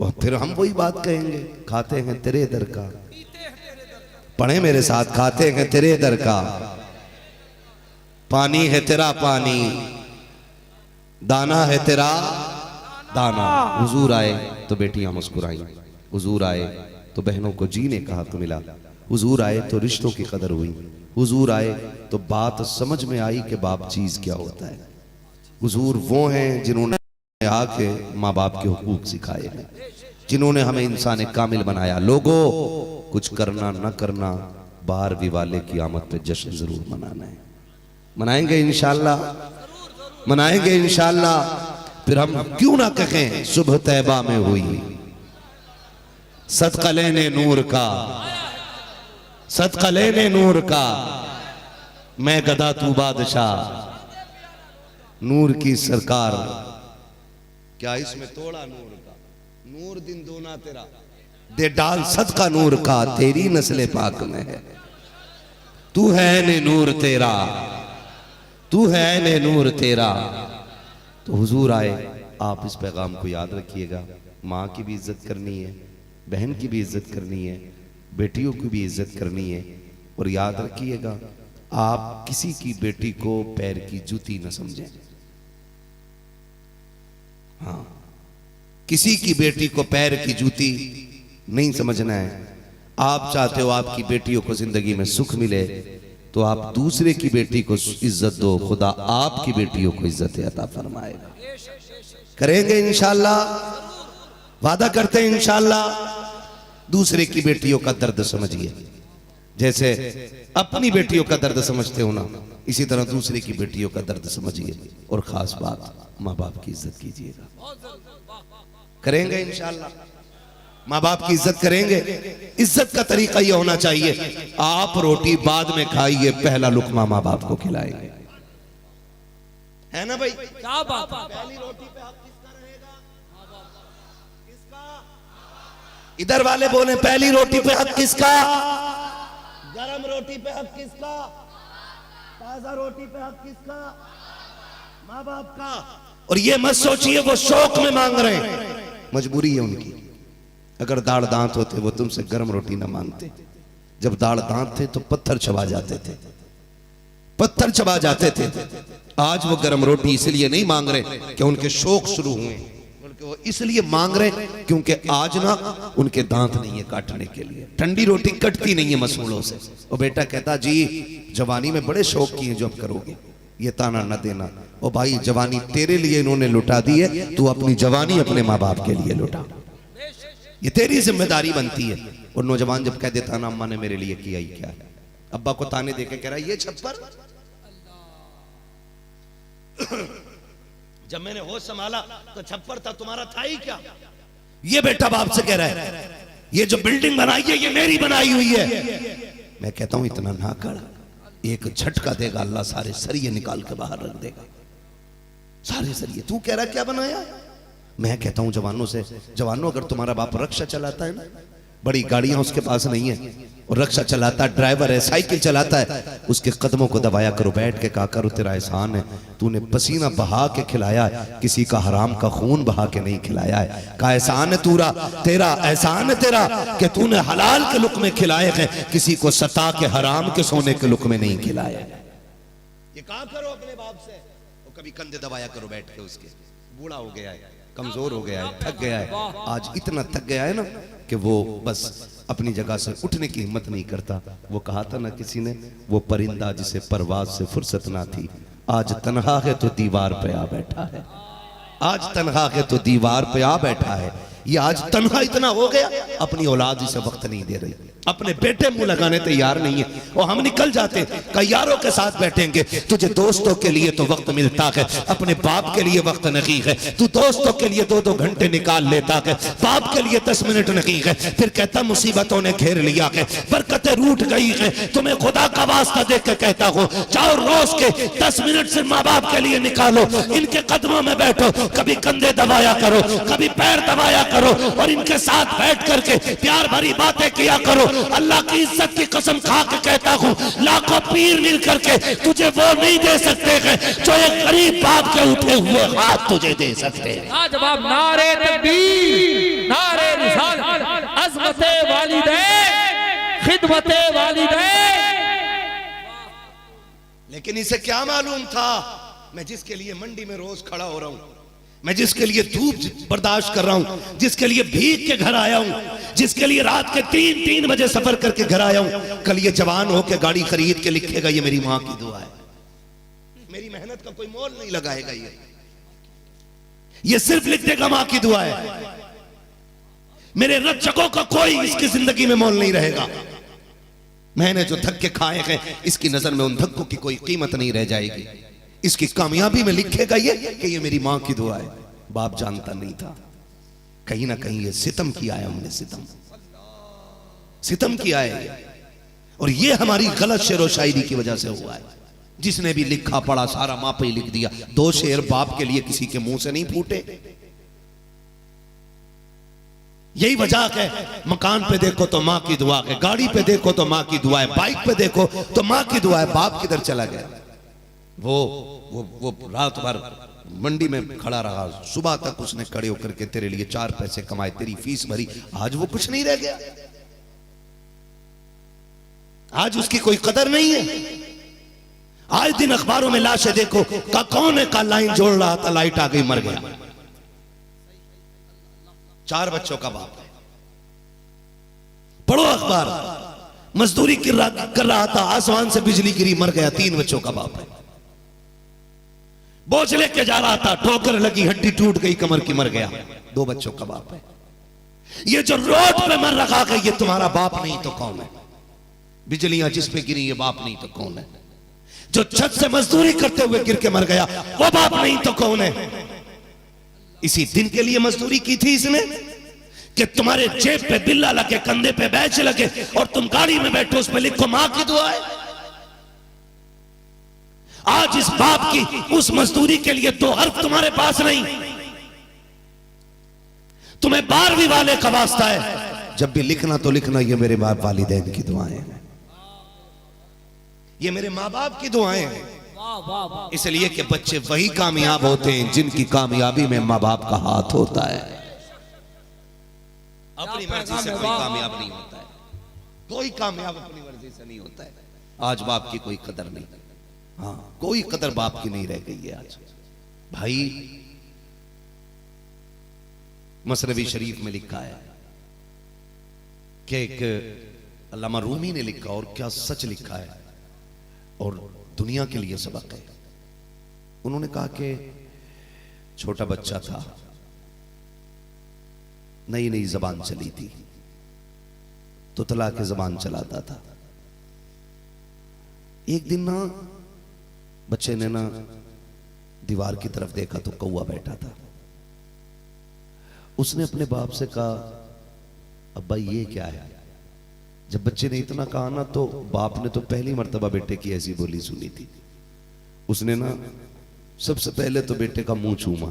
और फिर हम वही बात कहेंगे, खाते हैं तेरे दर का, पढ़े मेरे साथ, खाते हैं तेरे दर का, पानी है तेरा पानी, दाना है तेरा दाना। हुजूर आए तो बेटियां मुस्कुराई, हुजूर आए तो बहनों को जीने का हक मिला, हुजूर आए तो रिश्तों की कदर हुई, हुजूर आए तो बात समझ में आई कि बाप चीज क्या होता है। हुजूर वो हैं जिन्होंने आके माँ बाप के हुकूक सिखाए हैं, जिन्होंने हमें इंसान कामिल बनाया। लोगों कुछ करना न करना, 12वीं वाले की आमद पे जश्न जरूर मनाना है। मनाएंगे इंशाअल्लाह, मनाएंगे इंशाअल्लाह। फिर हम क्यों ना कहें सुबह तैबा में हुई सदका लेने नूर का, सदका लेने नूर का, मैं गदा तू बादशाह, नूर की सरकार। क्या इसमें तोड़ा नूर का, नूर दिन दोना तेरा, दे डाल सदका नूर का, तेरी नस्ले पाक में है। तू है ने नूर तेरा, तू है ने नूर तेरा। तो हुजूर आए, आप इस पैगाम को याद रखिएगा। माँ की भी इज्जत करनी है, बहन की भी इज्जत करनी है, बेटियों की भी इज्जत करनी है। और याद रखिएगा, आप किसी की बेटी को पैर की जूती न समझें। हाँ, किसी की बेटी को पैर की जूती नहीं समझना है। आप चाहते हो आपकी बेटियों को जिंदगी में सुख मिले, तो आप दूसरे की बेटी को इज्जत दो, खुदा आपकी बेटियों को इज्जत अता फरमाएगा। करेंगे इंशाअल्लाह, वादा करते हैं इंशाअल्लाह। दूसरे की बेटियों का दर्द समझिए, जैसे अपनी बेटियों का दर्द समझते हो ना, इसी तरह दूसरे की बेटियों का दर्द समझिए। और खास बात, माँ बाप की इज्जत कीजिएगा। करेंगे इंशाअल्लाह, माँ बाप की इज्जत करेंगे। इज्जत का तरीका यह होना चाहिए, आप रोटी बाद में खाइए, पहला लुकमा माँ बाप को खिलाएंगे। है ना भाई? क्या बात है। पहली रोटी पे हक किसका रहेगा? किसका? इधर वाले बोले पहली रोटी पे हक किसका? गरम रोटी पे हक किसका? ताजा रोटी पे हक किसका? माँ बाप का। और ये मत सोचिए वो शौक में मांग रहे हैं, मजबूरी है उनकी। अगर दाढ़ दांत होते वो तुमसे गरम रोटी ना मांगते। जब दाढ़ दांत थे तो पत्थर चबा जाते थे, पत्थर चबा जाते थे। आज वो गरम रोटी इसलिए नहीं मांग रहे कि उनके शौक शुरू हुए, बल्कि वो इसलिए मांग रहे क्योंकि आज ना उनके दांत नहीं है काटने के लिए। ठंडी रोटी कटती नहीं है मसूड़ों से। वो बेटा कहता जी जवानी में बड़े शौक किए, जो अब करोगे ये ताना न देना। ओ भाई, जवानी तेरे लिए इन्होंने लुटा दी है, तू अपनी जवानी अपने माँ बाप के लिए लुटा, ये तेरी जिम्मेदारी बनती है। और नौजवान जब कह देता ना अम्मा ने मेरे लिए किया ही क्या है, अब्बा को ताने देके कह रहा है ये छप्पर। जब मैंने होश संभाला तो छप्पर था, तुम्हारा था ही क्या? ये बेटा बाप से कह रहा है ये जो बिल्डिंग बनाई है ये मेरी बनाई हुई है। मैं कहता हूं इतना ना कर, एक झटका देगा अल्लाह, सारे सरिये निकाल के बाहर रख देगा, सारे सरिये। तू कह रहा क्या बनाया? मैं कहता हूं जवानों से, जवानों अगर तुम्हारा बाप रक्षा चलाता है ना, बड़ी गाड़ियां उसके पास नहीं है और रक्षा चलाता है, ड्राइवर है, साइकिल चलाता है, उसके कदमों को दबाया करो, बैठ के कहा करो तेरा एहसान है, तूने पसीना बहा के खिलाया है, किसी का हराम का खून बहा के नहीं खिलाया है। का एहसान है तूरा, तेरा एहसान है तेरा कि तूने हलाल के लुक़मे खिलाए हैं, किसी को सता के हराम के सोने के लुक़मे नहीं खिलाया। ये कहा करो अपने बाप से। और कभी कंधे दबाया करो बैठ के उसके, बूढ़ा हो गया है, कमजोर हो गया है, थक गया है, आज इतना थक गया है ना कि वो बस अपनी जगह से उठने की हिम्मत नहीं करता। वो कहा था ना किसी ने, वो परिंदा जिसे परवाज से फुर्सत ना थी, आज तन्हा है तो दीवार पे आ बैठा है। आज तन्हा है तो दीवार पे आ बैठा है। ये आज तन्हा इतना हो गया, अपनी औलाद इसे वक्त नहीं दे रही, अपने बेटे मुंह लगाने तैयार नहीं है। और हम निकल जाते कई यारों के साथ बैठेंगे, तुझे दोस्तों के लिए तो वक्त मिलता है, अपने बाप के लिए वक्त नहीं है। तू दोस्तों के लिए 2-2 घंटे निकाल लेता है, बाप के लिए 10 मिनट नहीं है। फिर कहता मुसीबतों ने घेर लिया है, बरकतें रूठ गई है, तुम्हें खुदा का वास्ता देख के कहता हूँ जाओ रोज के 10 मिनट से माँ बाप के लिए निकालो, इनके कदमों में बैठो, कभी कंधे दबाया करो, कभी पैर दबाया करो, और इनके साथ बैठ करके प्यार भरी बातें किया करो। अल्लाह की इज्जत की कसम खा के कहता हूँ, लाखों पीर मिल करके तुझे वो नहीं दे सकते हैं जो एक गरीब बाप के उठे हुए हाथ तुझे दे सकते हैं। जवाब नारे तकबीर, नारे रिसालत, अज़मते वालिदैन, खिदमते वालिदैन। लेकिन इसे क्या मालूम था, मैं जिसके लिए मंडी में रोज खड़ा हो रहा हूं, मैं जिसके लिए धूप बर्दाश्त कर रहा हूं, जिसके लिए भीग के घर आया हूं, जिसके लिए रात के 3-3 बजे सफर करके घर आया हूं, कल ये जवान होकर गाड़ी खरीद के लिखेगा ये मेरी मां की दुआ है। मेरी मेहनत का कोई मोल नहीं लगाएगा, ये सिर्फ लिख देगा मां की दुआ है। मेरे रक्षकों का कोई इसकी जिंदगी में मोल नहीं रहेगा। मैंने जो धक्के खाए हैं इसकी नजर में उन धक्कों की कोई कीमत नहीं रह जाएगी। इसकी कामयाबी में लिखेगा ये कि ये मेरी मां की दुआ है। बाप जानता नहीं था, कहीं ना कहीं ये सितम किया है हमने, सितम किया है। और ये हमारी गलत शेरो शायरी की वजह से हुआ है। जिसने भी लिखा पढ़ा सारा मां पे ही लिख दिया। 2 शेर बाप के लिए किसी के मुंह से नहीं फूटे। यही वजह है, मकान पे देखो तो माँ की दुआ है, गाड़ी पे देखो तो माँ की दुआ है, बाइक पे देखो तो माँ की दुआ है। बाप किधर चला गया? वो रात भर मंडी में खड़ा रहा, सुबह तक उसने खड़े होकर के तेरे लिए 4 पैसे कमाए, तेरी फीस भरी, आज वो कुछ नहीं रह गया, आज उसकी कोई कदर नहीं है। आज दिन अखबारों में लाशें देखो, का कौन है का लाइन जोड़ रहा था, लाइट आ गई, मर गया। 4 बच्चों का बाप है। पढ़ो अखबार, मजदूरी कर रहा था, आसमान से बिजली गिरी, मर गया, 3 बच्चों का बाप है। बोझ लेके जा रहा था, ठोकर लगी, हड्डी टूट गई कमर की, मर गया, 2 बच्चों का बाप है। ये जो रोड पे मर रखा है, ये तुम्हारा बाप नहीं तो कौन है? बिजलियां जिस पे गिरी, ये बाप नहीं तो कौन है? जो छत से मजदूरी करते हुए गिर के मर गया, वो बाप नहीं तो कौन है? इसी दिन के लिए मजदूरी की थी इसने कि तुम्हारे जेब पे बिल्ला लगे, कंधे पे बैच लगे और तुम गाड़ी में बैठो, उस पे लिखो मां की दुआ है। आज इस बाप की उस मजदूरी के लिए 2 हर्फ तुम्हारे पास नहीं। तुम्हें 12वीं वाले का वास्ता है, जब भी लिखना तो लिखना, ये मेरे बाप वालिदैन की दुआएं हैं, ये मेरे माँ बाप की दुआएं हैं। इसलिए कि बच्चे वही कामयाब होते हैं जिनकी कामयाबी में माँ बाप का हाथ होता है। अपनी मर्जी से कोई कामयाब नहीं होता है, कोई कामयाब अपनी मर्जी से नहीं होता है। आज बाप की कोई कदर नहीं, हाँ, कोई कदर बाप की नहीं रह गई है आज। भाई, मसनवी शरीफ में लिखा है कि एक अल्लामा रूमी ने लिखा, और क्या सच लिखा है, और दुनिया के लिए सबक है। उन्होंने कहा कि छोटा बच्चा था, नई नई जबान चली थी, तुतला के जबान चलाता था। एक दिन ना बच्चे ने ना दीवार की तरफ देखा तो कौवा बैठा था। उसने अपने बाप से कहा, अब्बा ये क्या है? जब बच्चे ने इतना कहा ना, तो बाप ने तो पहली मर्तबा बेटे की ऐसी बोली सुनी थी। उसने ना सबसे पहले तो बेटे का मुंह चूमा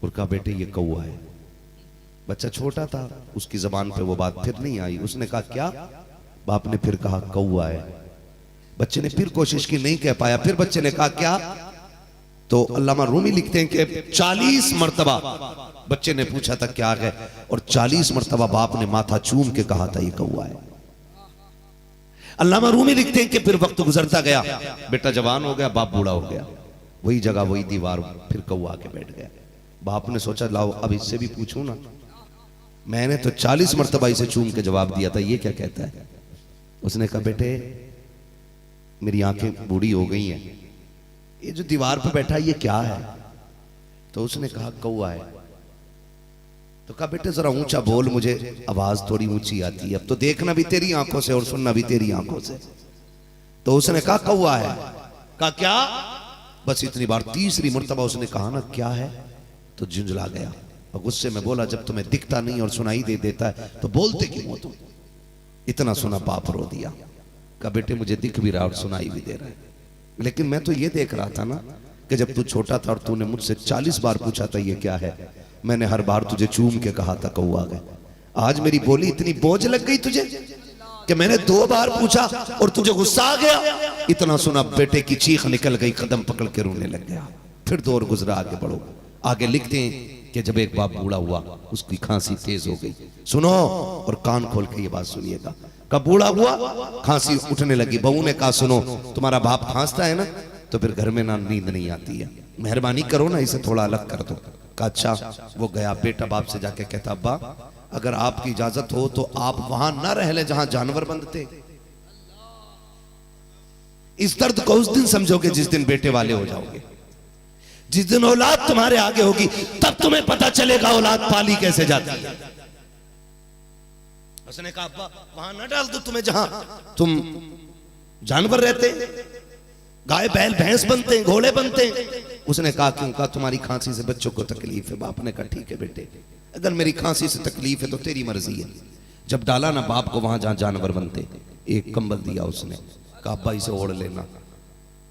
और कहा, बेटे ये कौवा है। बच्चा छोटा था, उसकी जबान पे वो बात फिर नहीं आई। उसने कहा, क्या? बाप ने फिर कहा, कौवा है। बच्चे ने फिर कोशिश की, नहीं कह पाया। फिर बच्चे ने कहा, क्या? तो अल्लामा रूमी लिखते हैं कि 40 मर्तबा बच्चे ने पूछा था क्या है, और 40 मर्तबा बाप ने माथा चूम के कहा था, ये कौवा है। अल्लामा रूमी लिखते हैं कि फिर वक्त गुजरता गया, बेटा जवान हो गया, बाप बूढ़ा हो गया, वही जगह वही दीवार, फिर कौवा के बैठ गया। बाप ने सोचा, लाओ अब इससे भी पूछूं ना, मैंने तो 40 मर्तबा इसे चूम के जवाब दिया था, ये क्या कहता है? उसने कहा, बेटे मेरी आंखें बूढ़ी हो गई हैं, ये जो दीवार पर बैठा है ये क्या है? तो उसने कहा, कौवा है। तो कहा, बेटे जरा ऊंचा बोल, मुझे आवाज थोड़ी ऊंची आती है, अब तो देखना भी तेरी आंखों से और सुनना भी तेरी आंखों से। तो उसने कहा, कौवा है। कहा, क्या? बस इतनी बार, तीसरी मर्तबा उसने कहा ना, क्या है, तो झुंझला गया और गुस्से में बोला, जब तुम्हें दिखता नहीं और सुनाई दे देता है तो बोलते क्यों हो तुम? इतना सुना बाप रो दिया। कहा, बेटे मुझे दिख भी रहा और सुनाई भी दे रहा है, लेकिन मैं तो ये देख रहा था ना कि जब तू छोटा था और तूने मुझसे 40 बार पूछा था ये क्या है, मैंने हर बार तुझे चूम के कहा था कौवा है। आज मेरी बोली इतनी बोझ लग गई तुझे कि मैंने 2 बार पूछा और तुझे गुस्सा आ गया। इतना सुना बेटे की चीख निकल गई, कदम पकड़ के रोने लग गया। फिर दौर गुजरा, आगे बढ़ो। आगे लिखते हैं कि जब एक बाप बूढ़ा हुआ, उसकी खांसी तेज हो गई। सुनो और कान खोल के ये बात सुनिएगा। कब बूढ़ा हुआ, खांसी उठने लगी। बहू ने कहा, सुनो तुम्हारा बाप खांसता है ना, तो फिर घर में ना नींद नहीं आती है, मेहरबानी करो ना इसे थोड़ा अलग कर दो। कहा, अच्छा। वो गया, बेटा बाप से जाके कहता, अब्बा अगर आपकी इजाजत हो तो आप वहां ना रह ले जहां जानवर बंधते। इस दर्द को उस दिन समझोगे जिस दिन बेटे वाले हो जाओगे, जिस दिन औलाद तुम्हारे आगे होगी, तब तुम्हें पता चलेगा औलाद पाली कैसे जाती है। उसने कहा, अब्बा वहां ना डाल दो तुम्हें जहां तुम जानवर रहते, गाय बैल भैंस बनते हैं, घोड़े बनते हैं। उसने कहा, क्यों? कहा, तुम्हारी खांसी से बच्चों को तकलीफ है। बाप ने कहा, ठीक है बेटे, अगर मेरी खांसी से तकलीफ है तो तेरी मर्जी है। जब डाला ना बाप को वहां जहां जानवर बनते, एक कंबल दिया उसने, कहा, अब्बा इसे ओढ़ लेना।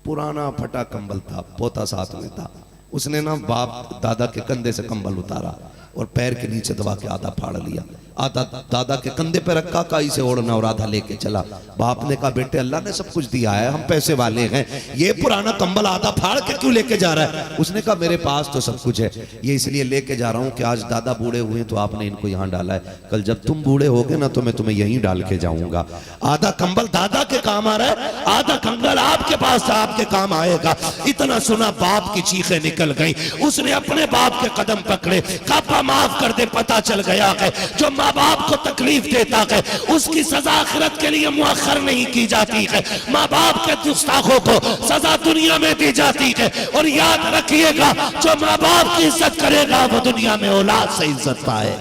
पुराना फटा कंबल था, पोता साथ में था। उसने ना बाप दादा के कंधे से कंबल उतारा और पैर के नीचे दबा के आधा फाड़ लिया। आधा दादा के कंधे पे रखा, काई से ओढ़ना और आधा लेके चला। बाप ने कहा बेटे अल्लाह ने सब कुछ दिया है, हम पैसे वाले हैं, ये पुराना कंबल आधा फाड़ के क्यों लेके जा रहा है? उसने कहा मेरे पास तो सब कुछ है, ये इसलिए लेके जा रहा हूँ कि आज दादा बूढ़े हुए तो आपने इनको यहाँ डाला है, कल जब तुम बूढ़े होगे ना तो मैं तुम्हें यहीं डाल के जाऊंगा। आधा कंबल दादा के काम आ रहा है, आधा कंबल आपके पास आपके काम आएगा। इतना सुना बाप की चीखें निकल गई, उसने अपने बाप के कदम पकड़े, कहा माफ कर दे, पता चल गया है जो माँ बाप को तकलीफ देता है उसकी सजा आखिरत के लिए मुअख्खर नहीं की जाती है, माँ बाप के गुस्ताखों को सजा दुनिया में दी जाती है। और याद रखिएगा जो माँ बाप की इज्जत करेगा वो दुनिया में औलाद से इज्जत पाए।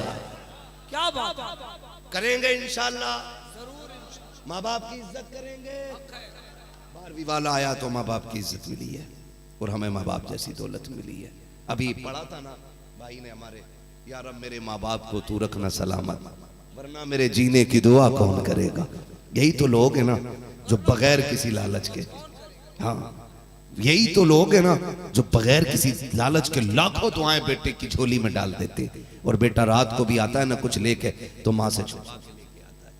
क्या बात करेंगे इंशाअल्लाह, माँ बाप की इज्जत करेंगे। 12वीं वाला आया तो माँ बाप की इज्जत मिली है और हमें माँ बाप जैसी दौलत मिली है। अभी पढ़ा था ना भाई ने हमारे, यार अब मेरे माँ बाप को तू रखना सलामत, वरना मेरे जीने की दुआ कौन करेगा। यही तो लोग हैं ना जो बगैर किसी लालच के, हाँ यही तो लोग हैं ना जो बगैर किसी लालच के लाखों दुआएं बेटे की झोली में डाल देते, और बेटा रात को भी आता है ना कुछ लेके तो माँ से छुपा के लेके आता है।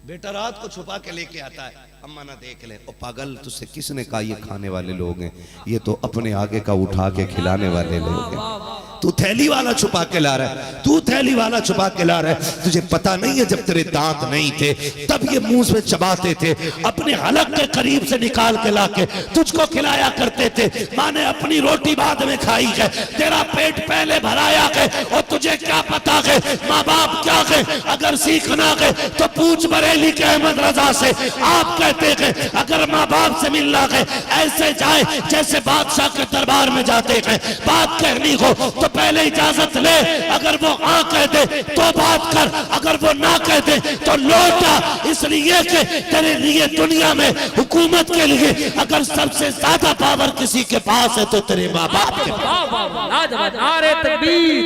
बेटा रात को छुपा के लेके आता है, अम्मा ना देख ले। ओ पागल तुझसे किसने कहा ये खाने वाले लोग हैं, ये तो अपने आगे का उठा के खिलाने वाले लोग हैं। तू थैली वाला छुपा के ला रहा है, तू थैली वाला छुपा के ला रहा है। तुझे पता नहीं है जब तेरे दांत नहीं थे तब ये मुंह में चबाते थे, अपने हलक के करीब से निकाल के लाके तुझको खिलाया करते थे। माँ ने अपनी रोटी बाद में खाई है, तेरा पेट पहले भराया है, और तुझे क्या पता है माँ बाप क्या है। अगर सीखना है तो पूछ बरेली के अहमद रजा से। आप कहते हैं अगर माँ बाप से मिलना है ऐसे जाए जैसे बादशाह के दरबार में जाते हैं। बात कहनी हो तो पहले इजाजत ले, अगर वो हाँ कह दे तो बात कर, अगर वो ना कह दे तो लौटा। इसलिए कि तेरे लिए दुनिया में हुकूमत के लिए अगर सबसे ज्यादा पावर किसी के पास है तो तेरे माँ बाप के पास। नारे तकबीर,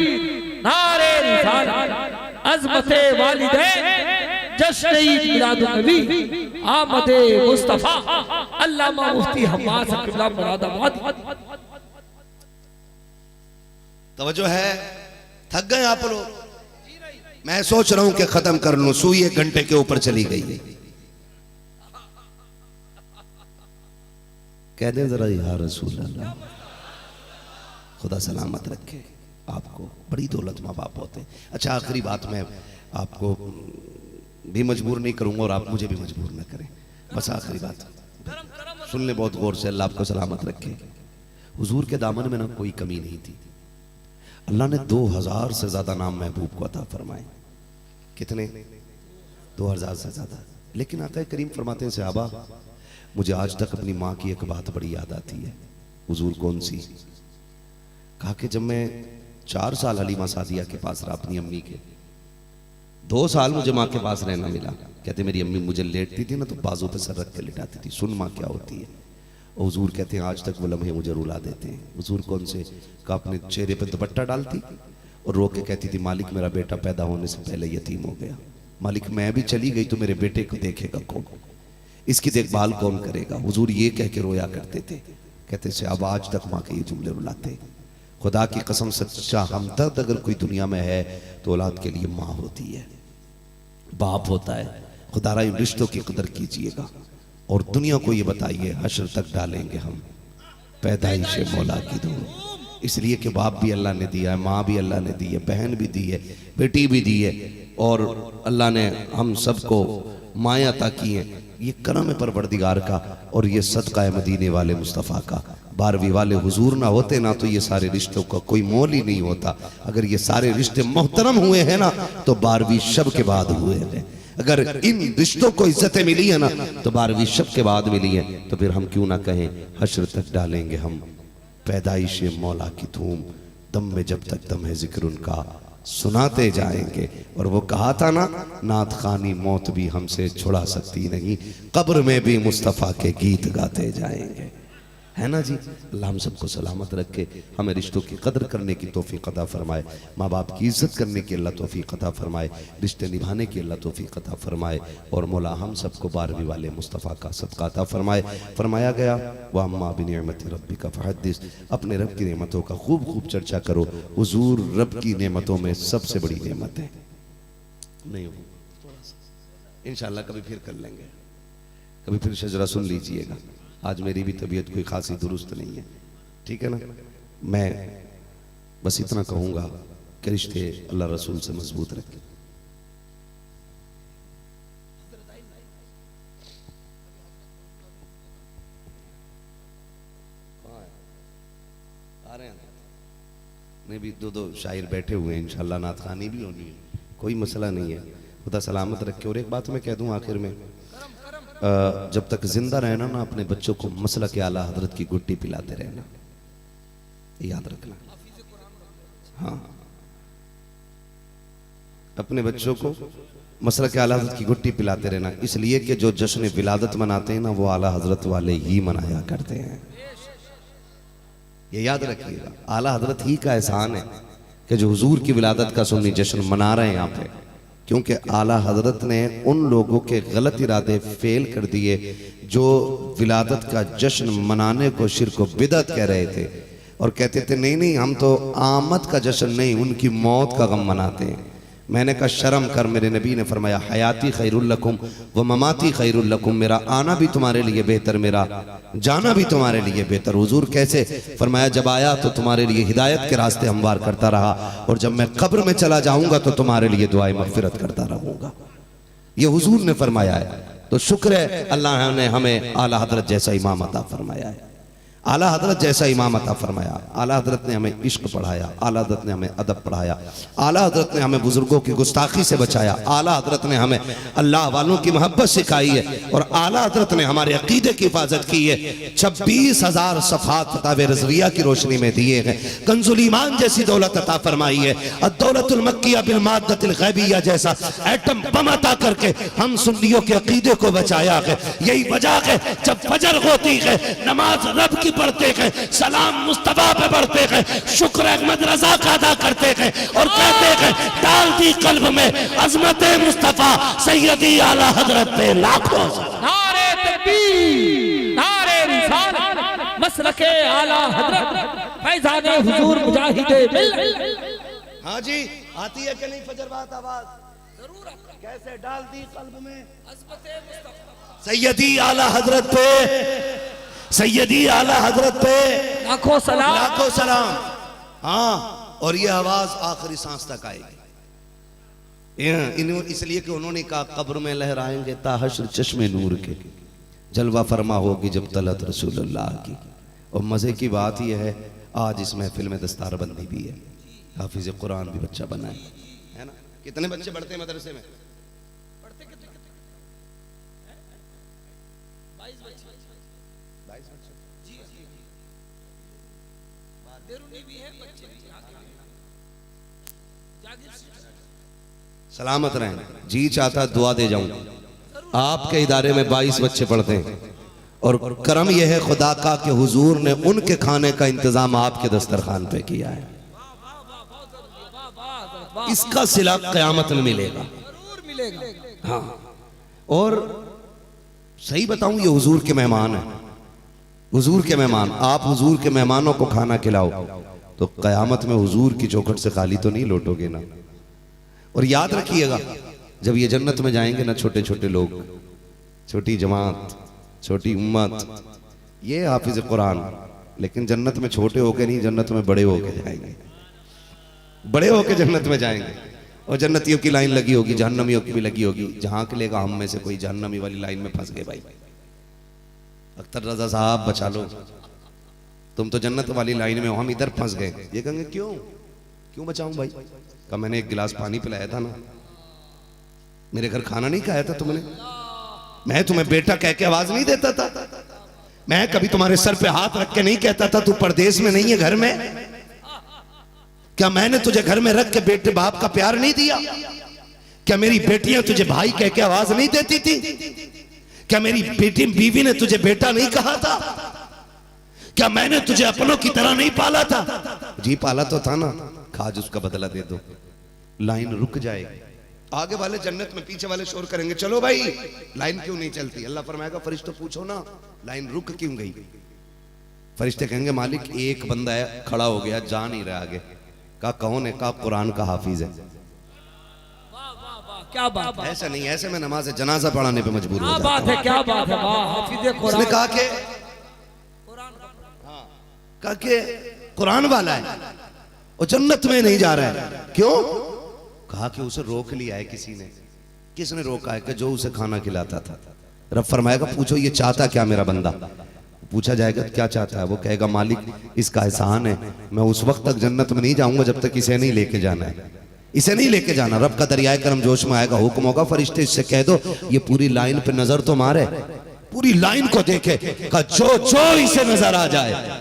नारे रिसालत, अज़मते वालिदैन, जश्न ईद मिलादुन नबी, आमदे मुस्तफा, अल्लामा मुफ्ती हम्माद किबला मुरादाबादी। तवज्जो है, थक गए आप लोग? मैं सोच रहा हूं कि खत्म कर लूं, सुई 1 घंटे के ऊपर चली गई है। कह दे जरा या रसूल अल्लाह, खुदा सलामत रखे आपको। बड़ी दौलत माँ बाप होते हैं। अच्छा आखिरी बात, मैं आपको भी मजबूर नहीं करूंगा और आप मुझे भी मजबूर ना करें, बस आखिरी बात सुन ले बहुत गौर से। अल्लाह आपको सलामत रखे। हुजूर के दामन में ना कोई कमी नहीं थी। अल्लाह ने 2000 से ज्यादा नाम महबूब को अता फरमाए। कितने? 2000 से ज्यादा। लेकिन आका करीम फरमाते हैं सहाबा, मुझे आज तक अपनी माँ की एक बात बड़ी याद आती है। हुजूर कौन सी? कहा कि जब मैं 4 साल हलीमा सादिया के पास रहा अपनी अम्मी के, 2 साल मुझे माँ के पास रहना मिला। कहते मेरी अम्मी मुझे लेटती थी ना तो बाजू पे सर रख के लिटाती थी, सुन माँ क्या होती है। और हुजूर कहते हैं आज तक वो लम्हे मुझे रुला देते हैं। हुजूर कौन से? का अपने चेहरे पे दुपट्टा डालती और रो के कहती थी मालिक मेरा बेटा पैदा होने से पहले यतीम हो गया, मालिक मैं भी चली गई तो मेरे बेटे को देखेगा कौन, इसकी देखभाल कौन करेगा। हुजूर ये कह के रोया करते थे। कहते से अब आज तक माँ के ये जुमले रुलाते। खुदा की कसम सच्चा हमदर्द अगर कोई दुनिया में है तो औलाद के लिए माँ होती है, बाप होता है। खुदारा इन रिश्तों की कदर कीजिएगा और दुनिया को ये बताइए हश्र तक डालेंगे हम पैदाइश मौला की धूम। इसलिए कि बाप भी अल्लाह ने दिया है, माँ भी अल्लाह ने दी है, बहन भी दी है, बेटी भी दी है, और अल्लाह ने हम सबको माया अता की है। ये करम है परवरदिगार का और ये सदका है मदीने वाले मुस्तफ़ा का। 12वीं वाले हुजूर ना होते ना तो ये सारे रिश्तों का कोई मोल ही नहीं होता। अगर ये सारे रिश्ते मोहतरम हुए हैं ना तो 12वीं शब के बाद हुए हैं। अगर इन रिश्तों को इज्जतें मिली है ना तो 12वीं शब के बाद मिली है, तो फिर हम क्यों ना कहें हश्र तक डालेंगे हम पैदाइश मौला की धूम, दम में जब तक दम है जिक्र उनका सुनाते जाएंगे। और वो कहा था ना, नात खानी मौत भी हमसे छुड़ा सकती नहीं, कब्र में भी मुस्तफ़ा के गीत गाते जाएंगे। है ना जी। अल्लाह हम सबको सलामत रखे, हमें रिश्तों की कदर करने की तौफीक अता फरमाए, माँ बाप की इज्जत करने की अल्लाह तौफीक अता फरमाए, रिश्ते निभाने की अल्लाह तौफीक अता फरमाए, और मौला हम सबको 12वीं वाले मुस्तफ़ा का सदका अता फरमाए। फरमाया गया व अम्मा बिनिअमति रब्बिका फहद्दिस, अपने रब की नेमतों का खूब खूब चर्चा करो। हुजूर रब की नेमतों में सबसे बड़ी नेमत है। नहीं हो इंशाअल्लाह कभी फिर कर लेंगे, कभी फिर शजरा सुन लीजिएगा। आज मेरी भी तबीयत कोई खासी दुरुस्त नहीं है, ठीक है ना। मैं बस इतना कहूँगा कि रिश्ते अल्लाह रसूल से मजबूत रखें। आ रहे हैं नहीं भी दो शायर बैठे हुए हैं, इंशाअल्लाह नात खानी भी होनी है, कोई मसला नहीं है, खुदा सलामत रखे। और एक बात मैं कह दूं आखिर में, जब तक जिंदा रहना ना, अपने बच्चों को मसला के आला हजरत की गुट्टी पिलाते रहना, याद रखना। हाँ, अपने बच्चों को मसला के आला हजरत की गुट्टी पिलाते रहना, इसलिए कि जो जश्न विलादत मनाते हैं ना, वो आला हजरत वाले ही मनाया करते हैं। ये याद रखिएगा, आला हजरत ही का एहसान है कि जो हुजूर की विलादत का सुन्नी जश्न मना रहे हैं यहाँ पे, क्योंकि आला हजरत ने उन लोगों के गलत इरादे फेल कर दिए जो विलादत का जश्न मनाने को शिर्क व बिदअत कह रहे थे, और कहते थे नहीं नहीं हम तो आमद का जश्न नहीं, उनकी मौत का गम मनाते हैं। मैंने कहा शर्म कर, मेरे नबी ने फरमाया हयाती खैरुल लकुम व ममाती खैरुल लकुम, मेरा आना भी तुम्हारे लिए बेहतर, मेरा जाना भी तुम्हारे लिए बेहतर। हुजूर कैसे? फरमाया जब आया तो तुम्हारे लिए हिदायत के रास्ते हमवार करता रहा, और जब मैं कब्र में चला जाऊंगा तो तुम्हारे लिए दुआए मगफिरत करता रहूंगा। ये हुजूर ने फरमाया है, तो शुक्र है अल्लाह ने हमें आला हजरत जैसा इमाम अता फरमाया है, आला हजरत जैसा इमाम अता फरमाया। आला हजरत ने हमें इश्क पढ़ाया, आला हजरत ने हमें अदब पढ़ाया, आला हजरत ने हमें बुजुर्गों की गुस्ताखी से बचाया, आला हजरत ने हमें अल्लाह वालों की मोहब्बत सिखाई है, और आला हजरत ने हमारे अकीदे की हिफाजत की है। 26,000 सफ़ात फतावे रज़विया की रोशनी में दिए हैं, कंजुल ईमान जैसी दौलत अता फरमाई है, अद-दौलतुल मक्किया बिल माद्दतिल गैबिया जैसा एटम बम अता करके हम सुन्नियों के अकीदे को बचाया है। यही वजह है जब फजर होती है, नमाज रब की पढ़ते हैं, सलाम मुस्तफा पे पढ़ते हैं, शुक्र अहमद रजा का अदा करते हैं, और कहते हैं डाल दी कल्ब में अजमत मुस्तफा सैयदी आला हजरत पे लाखों। नारे तकबीर, नारे रिसालत, मसलके आला हजरत, फैजाने हुजूर मुजाहिदे मिल्लत। हाँ जी, आती है कि नहीं फजर बात आवाज? जरूर। कैसे डाल दी कल्ब में अजमत मुस्तफा सैयदी आला हजरत पे, सैयदी आला हजरत पे लाखों सलाम, लाखों सलाम। हाँ, और ये आवाज आखिरी सांस तक आएगी, इसलिए कि उन्होंने कहा कब्र में लहराएंगे ताहश्र चश्मे नूर के, जलवा फरमा होगी जब तलत रसूलुल्लाह की। और मजे की बात यह है आज इस महफिल में दस्तारबंदी भी है, हाफिज कुरान भी बच्चा बना है ना। कितने बच्चे पढ़ते हैं मदरसे में? सलामत रहें, जी चाहता दुआ दे जाऊं। आपके इदारे में 22 बच्चे पढ़ते हैं, और करम यह है खुदा का कि हुजूर ने उनके खाने का इंतजाम आपके दस्तरखान पे किया है। इसका सिला क़यामत में मिलेगा। हाँ, और सही बताऊं ये हुजूर के मेहमान है, हुजूर के मेहमान। आप हुजूर के मेहमानों को खाना खिलाओ तो क़यामत में हुजूर की चौखट से खाली तो नहीं लौटोगे ना। और याद रखिएगा जब ये जन्नत में जाएंगे ना, छोटे छोटे लोग, छोटी जमात, छोटी उम्मत, ये हाफिज कुरान, लेकिन जन्नत में छोटे होके नहीं, जन्नत में बड़े होके जाएंगे, बड़े होके जन्नत में जाएंगे। और जन्नतियों की लाइन लगी होगी, जहन्नमियों की भी लगी होगी। जहां के लेगा हम में से कोई जहन्नमी वाली लाइन में फंस गए, भाई अख्तर रजा साहब बचा लो, तुम तो जन्नत वाली लाइन में हो, हम इधर फंस गए। ये कहेंगे क्यों क्यों बचाऊं भाई? का मैंने एक गिलास पानी पिलाया था ना, मेरे घर खाना नहीं खाया था तुमने, मैं तुम्हें बेटा कह के आवाज नहीं देता था, मैं कभी तुम्हारे सर पे हाथ रख के नहीं कहता था तू परदेश में नहीं है घर में? क्या मैंने तुझे घर में रख के बेटे बाप का प्यार नहीं दिया? क्या मेरी बेटियां तुझे भाई कह के आवाज नहीं देती थी? क्या मेरी बेटी बीवी ने तुझे बेटा नहीं कहा था? क्या मैंने तुझे अपनों की तरह नहीं पाला था? जी पाला तो था ना, खाज उसका बदला दे दो। लाइन रुक जाएगी, आगे वाले जन्नत में, पीछे वाले शोर करेंगे चलो भाई, लाइन क्यों नहीं चलती? अल्लाह फरमाएगा फरिश्तों पूछो ना लाइन रुक क्यों गई? फरिश्ते कहेंगे मालिक एक बंदा है खड़ा हो गया, जा नहीं रहा आगे। कहा कौन है? कहा कुरान का हाफिज है। क्या बात है? ऐसा नहीं, ऐसे में नमाज जनाजा पढ़ाने पे मजबूर हो क्या जाता बात है, क्या बात है, वाह हाफिज़े उसने कुरान। कहा कि कहा कि कुरान वाला है वो जन्नत में नहीं जा रहा है। क्यों? कहा कि उसे रोक लिया है किसी ने। किसने रोका है? कि जो उसे खाना खिलाता था। रब फरमाएगा पूछो ये चाहता क्या मेरा बंदा? पूछा जाएगा क्या चाहता है? वो कहेगा मालिक इसका एहसान है, मैं उस वक्त तक जन्नत में नहीं जाऊंगा जब तक इसे नहीं लेके जाना है, इसे नहीं लेके जाना। रब का दरियाए करम जोश में आएगा, हुक्म होगा फरिश्ते इससे कह दो ये पूरी लाइन पे नजर तो मारे, पूरी लाइन को देखे। कहा जो जो इसे नजर आ जाए,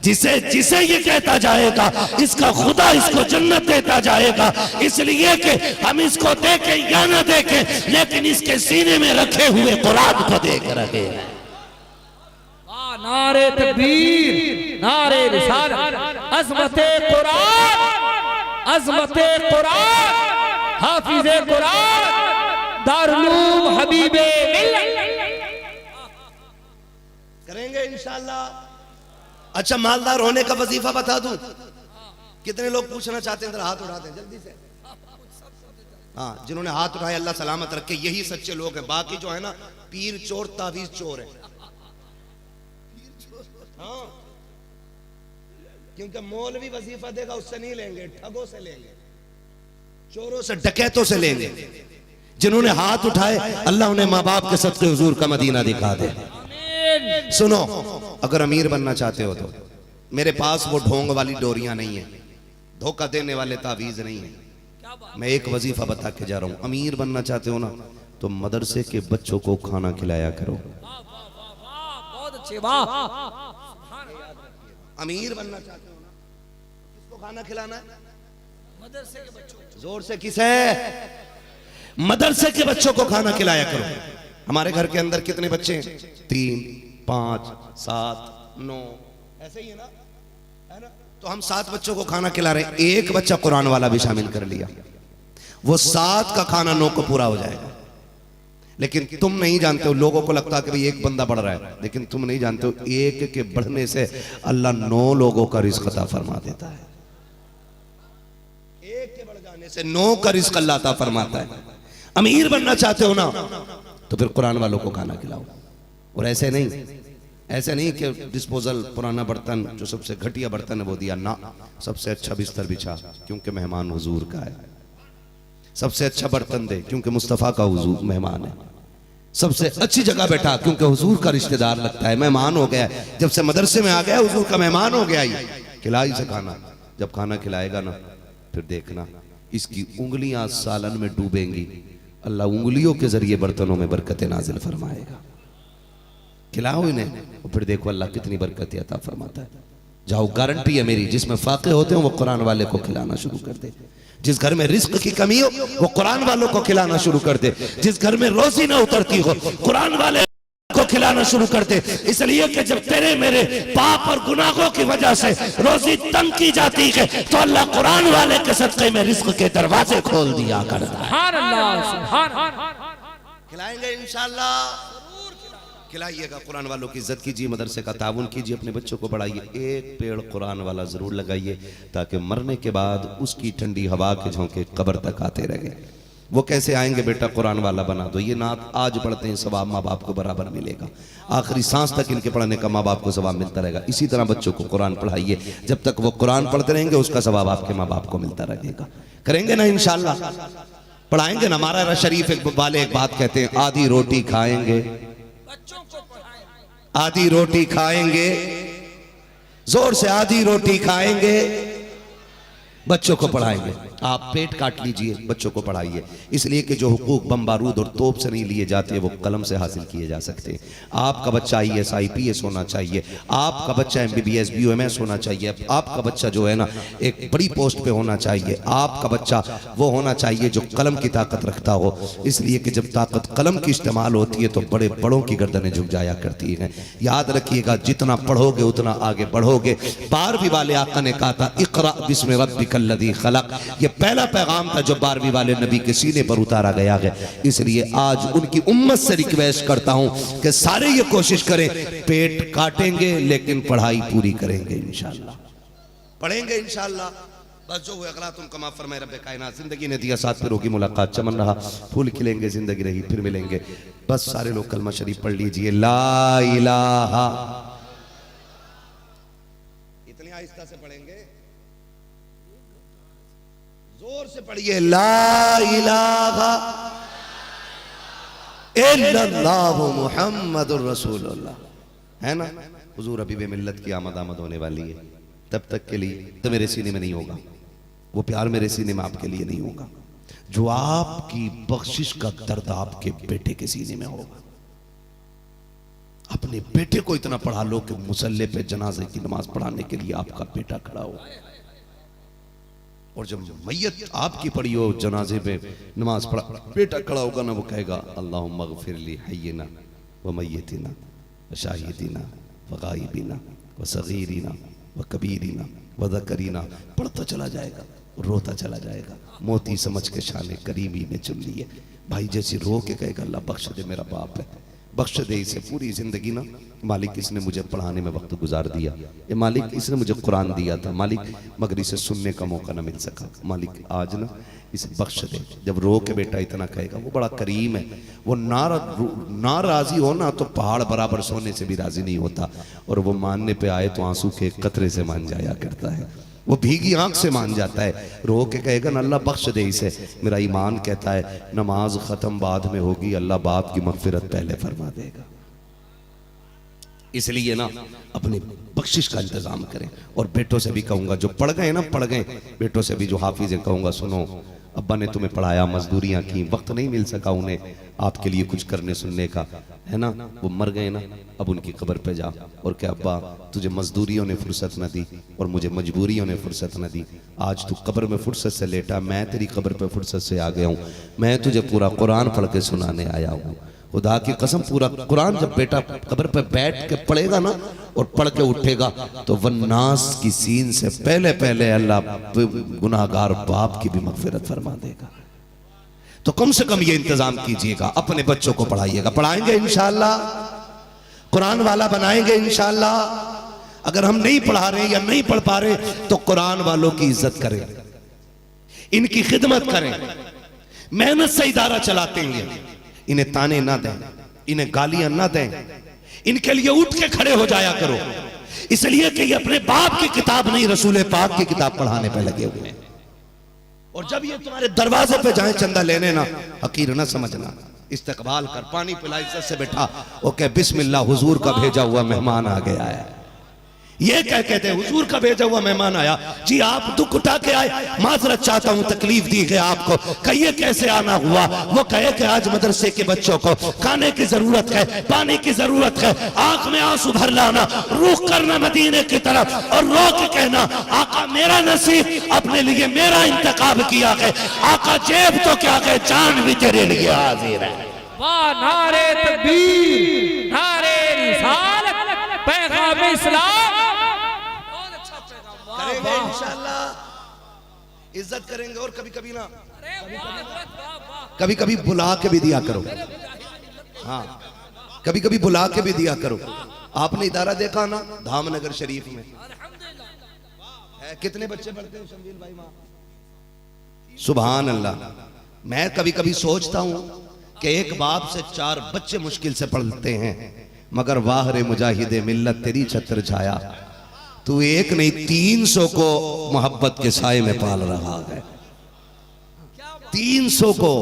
जिसे जिसे ये कहता जाएगा इसका खुदा इसको जन्नत देता जाएगा, इसलिए कि हम इसको देखे या ना देखे लेकिन इसके सीने में रखे हुए कुरान को देख रहे हैं। नारे तकबीर, नारे रिसालत, अज़मते कुरान, अज़मते कुरान, हाफिज़े कुरान, दारुल उलूम हबीबे मिल्लत। करेंगे इंशाअल्लाह। अच्छा मालदार होने का वजीफा बता दूं? कितने लोग पूछना चाहते हैं? हाथ उठा दें जल्दी से। हाँ, जिन्होंने हाथ उठाए अल्लाह सलामत रखे, यही सच्चे लोग हैं। बाकी जो है ना पीर चोर तावीज चोर है। हाँ, क्योंकि मौलवी वजीफा देगा उससे नहीं लेंगे, ठगों से लेंगे, चोरों से डकैतों से लेंगे। जिन्होंने हाथ उठाए अल्लाह उन्हें माँ बाप के सदके हुजूर का मदीना दिखा दे। सुनो, अगर अमीर बनना चाहते हो तो मेरे पास वो ढोंग वाली डोरियां नहीं है, धोखा देने वाले तावीज नहीं है। मैं एक वजीफा बता के जा रहा हूं। अमीर बनना चाहते हो ना तो मदरसे के बच्चों को खाना खिलाया करो। बहुत अच्छे, वाह। अमीर बनना चाहते हो ना किसको खाना खिलाना है? मदरसे के बच्चों। जोर से किसे? मदरसे के बच्चों को खाना खिलाया करो। हमारे घर के अंदर कितने बच्चे हैं? 3, 5, 7, 9 ऐसे ही है ना, है ना? तो हम 7 बच्चों को खाना खिला रहे हैं। एक बच्चा कुरान वाला भी शामिल कर लिया, वो 7 का खाना 9 को पूरा हो जाएगा। लेकिन तुम नहीं जानते हो, लोगों को लगता है कि भाई एक बंदा बढ़ रहा है, लेकिन तुम नहीं जानते हो एक के बढ़ने से अल्लाह 9 लोगों का रिज़्क़ अता फरमा देता है। एक के बढ़ जाने से 9 का रिज़्क़ अल्लाह अता फरमाता है। अमीर बनना चाहते हो ना तो फिर कुरान वालों को खाना खिलाओ। और ऐसे नहीं कि डिस्पोजल पुराना बर्तन जो सबसे घटिया बर्तन है वो दिया ना, सबसे अच्छा बिस्तर बिछा क्योंकि मेहमान हुजूर का है। सबसे अच्छा बर्तन दे क्योंकि मुस्तफ़ा का हुजूर मेहमान है। सबसे अच्छी जगह बैठा क्योंकि हुजूर का रिश्तेदार लगता है, मेहमान हो गया है। जब से मदरसे में आ गया हुजूर का मेहमान हो गया, ये खिलाई से खाना। जब खाना खिलाएगा ना फिर देखना इसकी उंगलियां सालन में डूबेंगी, अल्लाह उंगलियों के जरिए बर्तनों में बरकतें नाजिल फरमाएगा। खिलाओ इन्हें और फिर देखो अल्लाह कितनी बरकतें अता फरमाता है। जाओ, गारंटी है मेरी, जिसमें फाके होते हैं वो कुरान वाले को खिलाना शुरू कर दे। जिस घर में रिस्क की कमी हो वो कुरान वालों को खिलाना शुरू कर दे। जिस घर में रोजी ना उतरती हो कुरान वाले को खिलाना शुरू कर दे। इसलिए कि जब तेरे मेरे पाप और गुनाहों की वजह से रोजी तंग की जाती है तो अल्लाह कुरान वाले के सदक़े में रिस्क के दरवाजे खोल दिया करता है। सुभान अल्लाह, सुभान अल्लाह। खिलाएंगे इंशाअल्लाह, खिलाइएगा। कुरान वालों की इज्जत कीजिए, मदरसे का ताउन कीजिए, अपने बच्चों को बढ़ाइए। एक पेड़ कुरान वाला जरूर लगाइए ताकि मरने के बाद उसकी ठंडी हवा के झोंके कब्र तक आते रहे। वो कैसे आएंगे बेटा? कुरान वाला बना दो। ये नात आज पढ़ते हैं सवाब माँ बाप को बराबर मिलेगा, आखिरी सांस तक इनके पढ़ने का माँ बाप को सवाब मिलता रहेगा। इसी तरह बच्चों को कुरान पढ़ाइए, जब तक वो कुरान पढ़ते रहेंगे उसका सवाब आपके माँ बाप को मिलता रहेगा। करेंगे ना इंशाअल्लाह? पढ़ाएंगे ना? हमारा शरीफ वाले एक बात कहते हैं, आधी रोटी खाएंगे, आधी रोटी खाएंगे, जोर से आधी रोटी खाएंगे, बच्चों को पढ़ाएंगे। आप पेट काट लीजिए, बच्चों को पढ़ाइए, इसलिए कि जो हुकूक बम बारूद और तोप से नहीं लिए जाते वो कलम से हासिल किए जा सकते हैं। आपका बच्चा IAS IPS होना चाहिए, आपका बच्चा MBBS BOMS होना चाहिए, आपका बच्चा जो है ना एक बड़ी पोस्ट पे होना चाहिए, आपका बच्चा वो होना चाहिए जो कलम की ताकत रखता हो। इसलिए कि जब ताकत कलम की इस्तेमाल होती है तो बड़े बड़ों की गर्दनें झुक जाया करती हैं। याद रखिएगा, जितना पढ़ोगे उतना आगे बढ़ोगे। 12वीं वाले आका ने कहा था इक़रा बिस्मि रब्बिकल लज़ी खलक़, ये पहला पैगाम था जो 12वीं वाले नबी के सीने पर उतारा गया है। इसलिए आज उनकी उम्मत से रिक्वेस्ट करता हूं कि सारे ये कोशिश करें, पेट काटेंगे लेकिन पढ़ाई पूरी करेंगे इंशाअल्लाह, पढ़ेंगे इंशाअल्लाह। बस जो हुआ अगला तुम कमा फरमाए रब्बे कायनात, जिंदगी ने दिया साथ फिर होगी मुलाकात, चमन रहा फूल खिलेंगे, जिंदगी रही फिर मिलेंगे। बस सारे लोग कलमा शरीफ पढ़ लीजिए, ला इलाहा, इतनी आहिस्ता से पढ़ेंगे, जोर से पढ़िए, ला इलाहा इल्लल्लाहु मुहम्मदुर रसूलुल्लाह। है ना, हुजूर हबीब मिल्लत की आमद होने वाली है, तब तक के लिए तो मेरे सीने में नहीं होगा, वो प्यार मेरे सीने में आपके लिए नहीं होगा जो आपकी बख्शिश का दर्द आपके बेटे के सीने में होगा। अपने बेटे को इतना पढ़ा लो कि मुसल्ले पे जनाजे की नमाज पढ़ाने के लिए आपका बेटा खड़ा हो, और जब मैयत आपकी पड़ी हो जनाजे पे नमाज पढ़ा, बेटा खड़ा होगा ना, वो कहेगा अल्लाहुम्मा गफिर ली हय्यिना व मय्यतिना व शाहिदीना व गायबीना व सगीरीना व कबीरीना व ज़करीना, पढ़ता चला जाएगा, रोता चला जाएगा। मोती समझ के शाने करीमी ने चुन लिए। भाई जैसे रो के कहेगा अल्लाह बख्श दे, मेरा बाप है, बख्श दे इसे, पूरी जिंदगी ना मालिक इसने मुझे पढ़ाने में वक्त गुजार दिया, ये मालिक इसने मुझे कुरान दिया था, मालिक मगर इसे सुनने का मौका ना मिल सका, मालिक आज ना इसे बख्श दे। जब रो के बेटा इतना कहेगा, वो बड़ा करीम है, वो ना राजी हो ना तो पहाड़ बराबर सोने से भी राजी नहीं होता, और वो मानने पे आए तो आंसू के कतरे से मान जाया करता है, वो भीगी आंख से मान जाता है। रो के कहेगा ना अल्लाह बख्श दे इसे, मेरा ईमान कहता है नमाज खत्म बाद में होगी, अल्लाह बाप की मगफिरत पहले फरमा देगा। इसलिए ना अपने बख्शिश का इंतजाम करें। और बेटों से भी कहूंगा जो पढ़ गए ना, पढ़ गए, बेटों से भी जो हाफिज हैं कहूंगा सुनो, अब्बा ने तुम्हें पढ़ाया, मजदूरियां की, वक्त नहीं मिल सका उन्हें आपके लिए कुछ करने सुनने का, है ना, वो मर गए ना, अब उनकी कब्र पे जा और क्या अब्बा तुझे मजदूरियों ने फुर्सत न दी और मुझे मजबूरियों ने फुर्सत न दी, आज तू कब्र में फुर्सत से लेटा, मैं तेरी कब्र पे फुर्सत से आ गया हूँ, मैं तुझे पूरा कुरान पढ़ के सुनाने आया हूँ। खुदा की कसम पूरा कुरान जब बेटा कब्र पे बैठ के पढ़ेगा ना और पढ़ के उठेगा तो वन्नास की सीन से पहले पहले अल्लाह गुनाहगार बाप की भी मगफिरत फरमा देगा। तो कम से कम ये इंतजाम कीजिएगा, अपने बच्चों को पढ़ाइएगा, पढ़ाएंगे इंशाअल्लाह, कुरान वाला बनाएंगे इंशाअल्लाह। अगर हम नहीं पढ़ा रहे या नहीं पढ़ पा रहे तो कुरान वालों की इज्जत करें, इनकी खिदमत करें, मेहनत से इदारा चलाते हैं, इन्हें ताने ना दें, इन्हें गालियां ना दें, इनके लिए उठ के खड़े हो जाया करो, इसलिए कि ये अपने बाप की किताब नहीं रसूल पाक की किताब पढ़ाने पे लगे हुए हैं। और जब ये तुम्हारे दरवाजे पे जाए चंदा लेने ना, हकीर ना समझना, इस्तकबाल कर, पानी पिला, इज्जत से बैठा, ओके बिस्मिल्लाह हुजूर का भेजा हुआ मेहमान आ गया है, ये क्या कहते हैं हुजूर का भेजा हुआ मेहमान आया, जी आप दुख उठा के आए, माजरत चाहता हूं तकलीफ दी है आपको, कहिए कैसे आना हुआ, वो कहे कि आज मदरसे के बच्चों को खाने की जरूरत है, पानी की जरूरत है, आंख में आंसू भर लाना, रुख करना मदीने की तरफ और रो के कहना आका मेरा नसीब अपने लिए मेरा इंतखाब किया है, आका जेब तो क्या है जान भी तेरे लिए हाजिर है। वाह नारे तकबीर, नारे रिसालत, पैगाम इस्लाम, करेंगे इंशाअल्लाह, इज्जत करेंगे। और कभी कभी ना कभी कभी बुला के भी दिया करो, हाँ कभी कभी बुला के भी दिया करो। आपने इदारा देखा ना धामनगर शरीफ में है, कितने बच्चे पढ़ते हैं शमील भाई वहां, सुभान अल्लाह। मैं कभी कभी सोचता हूं कि एक बाप से 4 बच्चे मुश्किल से पढ़ते हैं, मगर वाह रे मुजाहिदे मिल्लत तेरी छत्र छाया, तू एक नहीं 300 को मोहब्बत के साए में पाल रहा है, 300 को,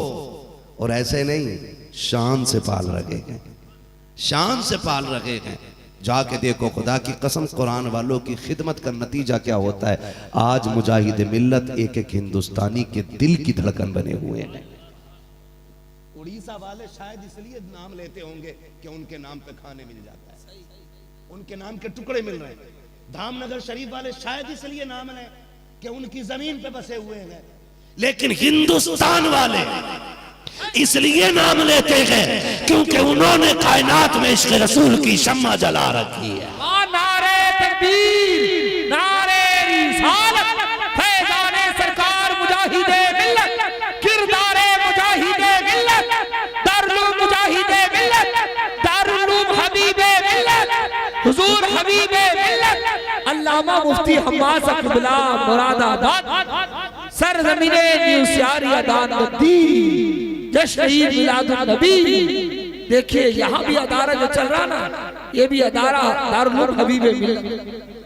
और ऐसे नहीं शान से पाल रहे हैं, शान से पाल रहे हैं। जाके देखो, खुदा की कसम कुरान वालों की खिदमत का नतीजा क्या होता है। आज मुजाहिद मिल्लत एक एक हिंदुस्तानी के दिल की धड़कन बने हुए हैं। उड़ीसा वाले शायद इसलिए नाम लेते होंगे कि उनके नाम पे खाने मिल जाता है, उनके नाम के टुकड़े मिल रहे हैं। धामनगर शरीफ वाले शायद इसलिए नाम लें कि उनकी जमीन पे बसे हुए हैं, लेकिन हिंदुस्तान वाले इसलिए नाम लेते हैं क्योंकि उन्होंने कायनात में इश्क़ रसूल की शम्मा जला रखी है। नारे तकबीर, नारे रिसालत, फैज़ाने सरकार मुजाहिदे मिल्लत, किरदारे मुजाहिदे मिल्लत, दारुल मुजाहिदे मिल्लत, दारुल हबीबे मिल्लत, हुजूर हबीबे मिल्लत, अल्लामा मुफ्ती हम्मास क़िबला मुरादाबाद, सरज़मीने न्यूसियारिया दानदी, जश्न ईद मिलादुन नबी। देखिए यहाँ भी अदारा जो चल रहा ना, ये भी अदारा दारुल हबीबे मिल्लत।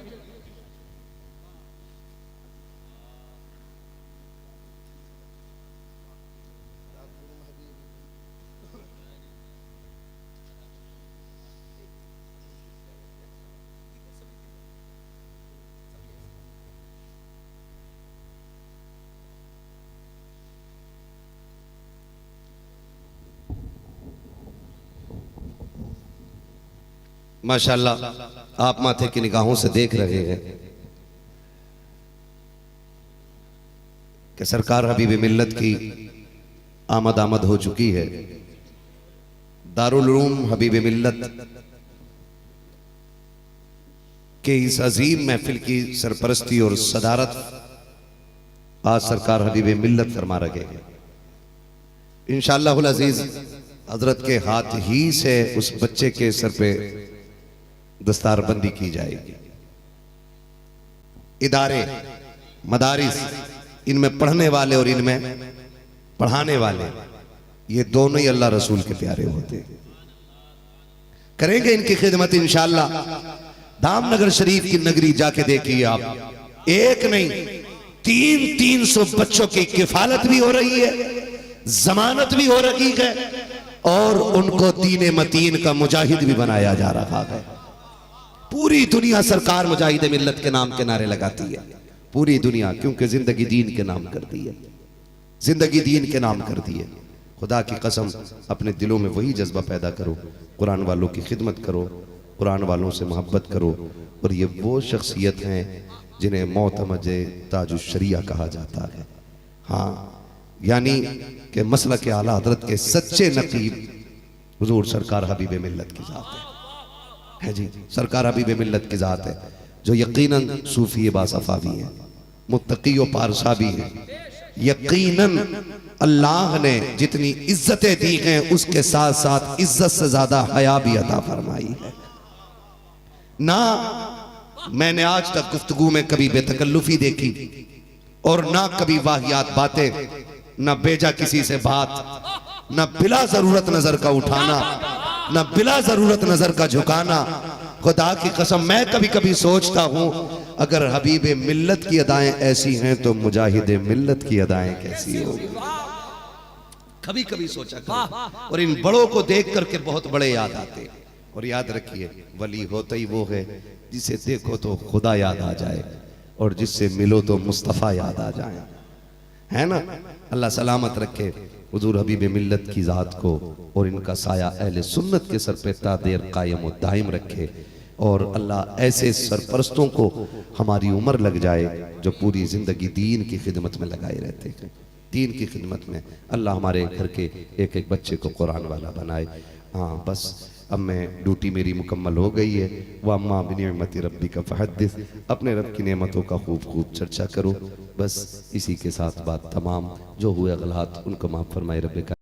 माशाअल्लाह आप माथे की निगाहों से देख रहे हैं कि सरकार हबीब मिल्लत की आमद हो चुकी है। दारुल उलूम हबीब मिल्लत के इस अजीम महफिल की सरपरस्ती और सदारत आज सरकार हबीब मिल्लत फरमा रहे हैं। इंशाअल्लाहुल अजीज हजरत के हाथ ही से उस बच्चे के सर पे दस्तारबंदी की जाएगी। इदारे मदारिस, इनमें पढ़ने वाले और इनमें पढ़ाने वाले, ये दोनों ही अल्लाह रसूल के प्यारे होते हैं। करेंगे इनकी खिदमत इंशाअल्लाह। धामनगर शरीफ की नगरी जाके देखिए आप, एक नहीं 300 बच्चों की किफालत भी हो रही है, जमानत भी हो रही है और उनको दीन मतीन का मुजाहिद भी बनाया जा रहा है। पूरी दुनिया सरकार मुजाहिद मिल्लत के नाम के नारे लगाती है, पूरी दुनिया, क्योंकि जिंदगी दीन के नाम कर दी है, जिंदगी दीन के नाम कर दी है। खुदा की कसम अपने दिलों में वही जज्बा पैदा करो, कुरान वालों की खिदमत करो, कुरान वालों से मोहब्बत करो। और ये वो शख्सियत हैं जिन्हें मोतमजे ताजुश शरिया कहा जाता है। हाँ, यानी कि मसलक के आला हजरत के सच्चे नकीब हुजूर सरकार हबीब मिल्लत की जात है जी। सरकार हबीब मिल्लत की जात है जो यकीनन सूफी बासफा भी है, मुत्तकी व पारसा भी है। यकीनन अल्लाह ने जितनी इज्जतें दी हैं उसके साथ साथ इज्जत से ज्यादा हया भी अता फरमाई है। ना मैंने आज तक गुफ्तगू में कभी बेतकल्लुफी देखी और ना कभी वाहियात बातें, ना बेजा किसी से बात, ना बिला जरूरत नजर का उठाना, ना बिला जरूरत नजर का झुकाना। खुदा की कसम मैं कभी कभी सोचता हूं अगर हबीब मिल्लत की अदाएं ऐसी हैं तो मुजाहिद मिल्लत की अदाएं कैसी होगी। कभी कभी सोचा करो। और इन बड़ों को देख करके बहुत बड़े याद आते। और याद रखिए, वली होता ही वो है जिसे देखो तो खुदा याद आ जाए और जिससे मिलो तो मुस्तफ़ा याद आ जाए, है ना। अल्लाह सलामत रखे हुजूर हबीब मिल्लत की ज़ात को और इनका साया अहले सुन्नत के सर पे ता देर कायम व दायम रखे। और अल्लाह ऐसे सरपरस्तों को हमारी उम्र लग जाए जो पूरी ज़िंदगी दीन की खिदमत में लगाए रहते हैं, दीन की खिदमत में। अल्लाह हमारे घर के एक एक बच्चे को कुरान वाला बनाए। हाँ, बस अब मैं ड्यूटी मेरी मुकम्मल हो गई है। वह अम्मा बिनिअमति रब्बी का फहद्दिस, अपने रब की नेमतों का खूब खूब चर्चा करो। बस इसी के साथ बात तमाम। जो हुए गलत उनको माफ़ फरमाए रब्बे का।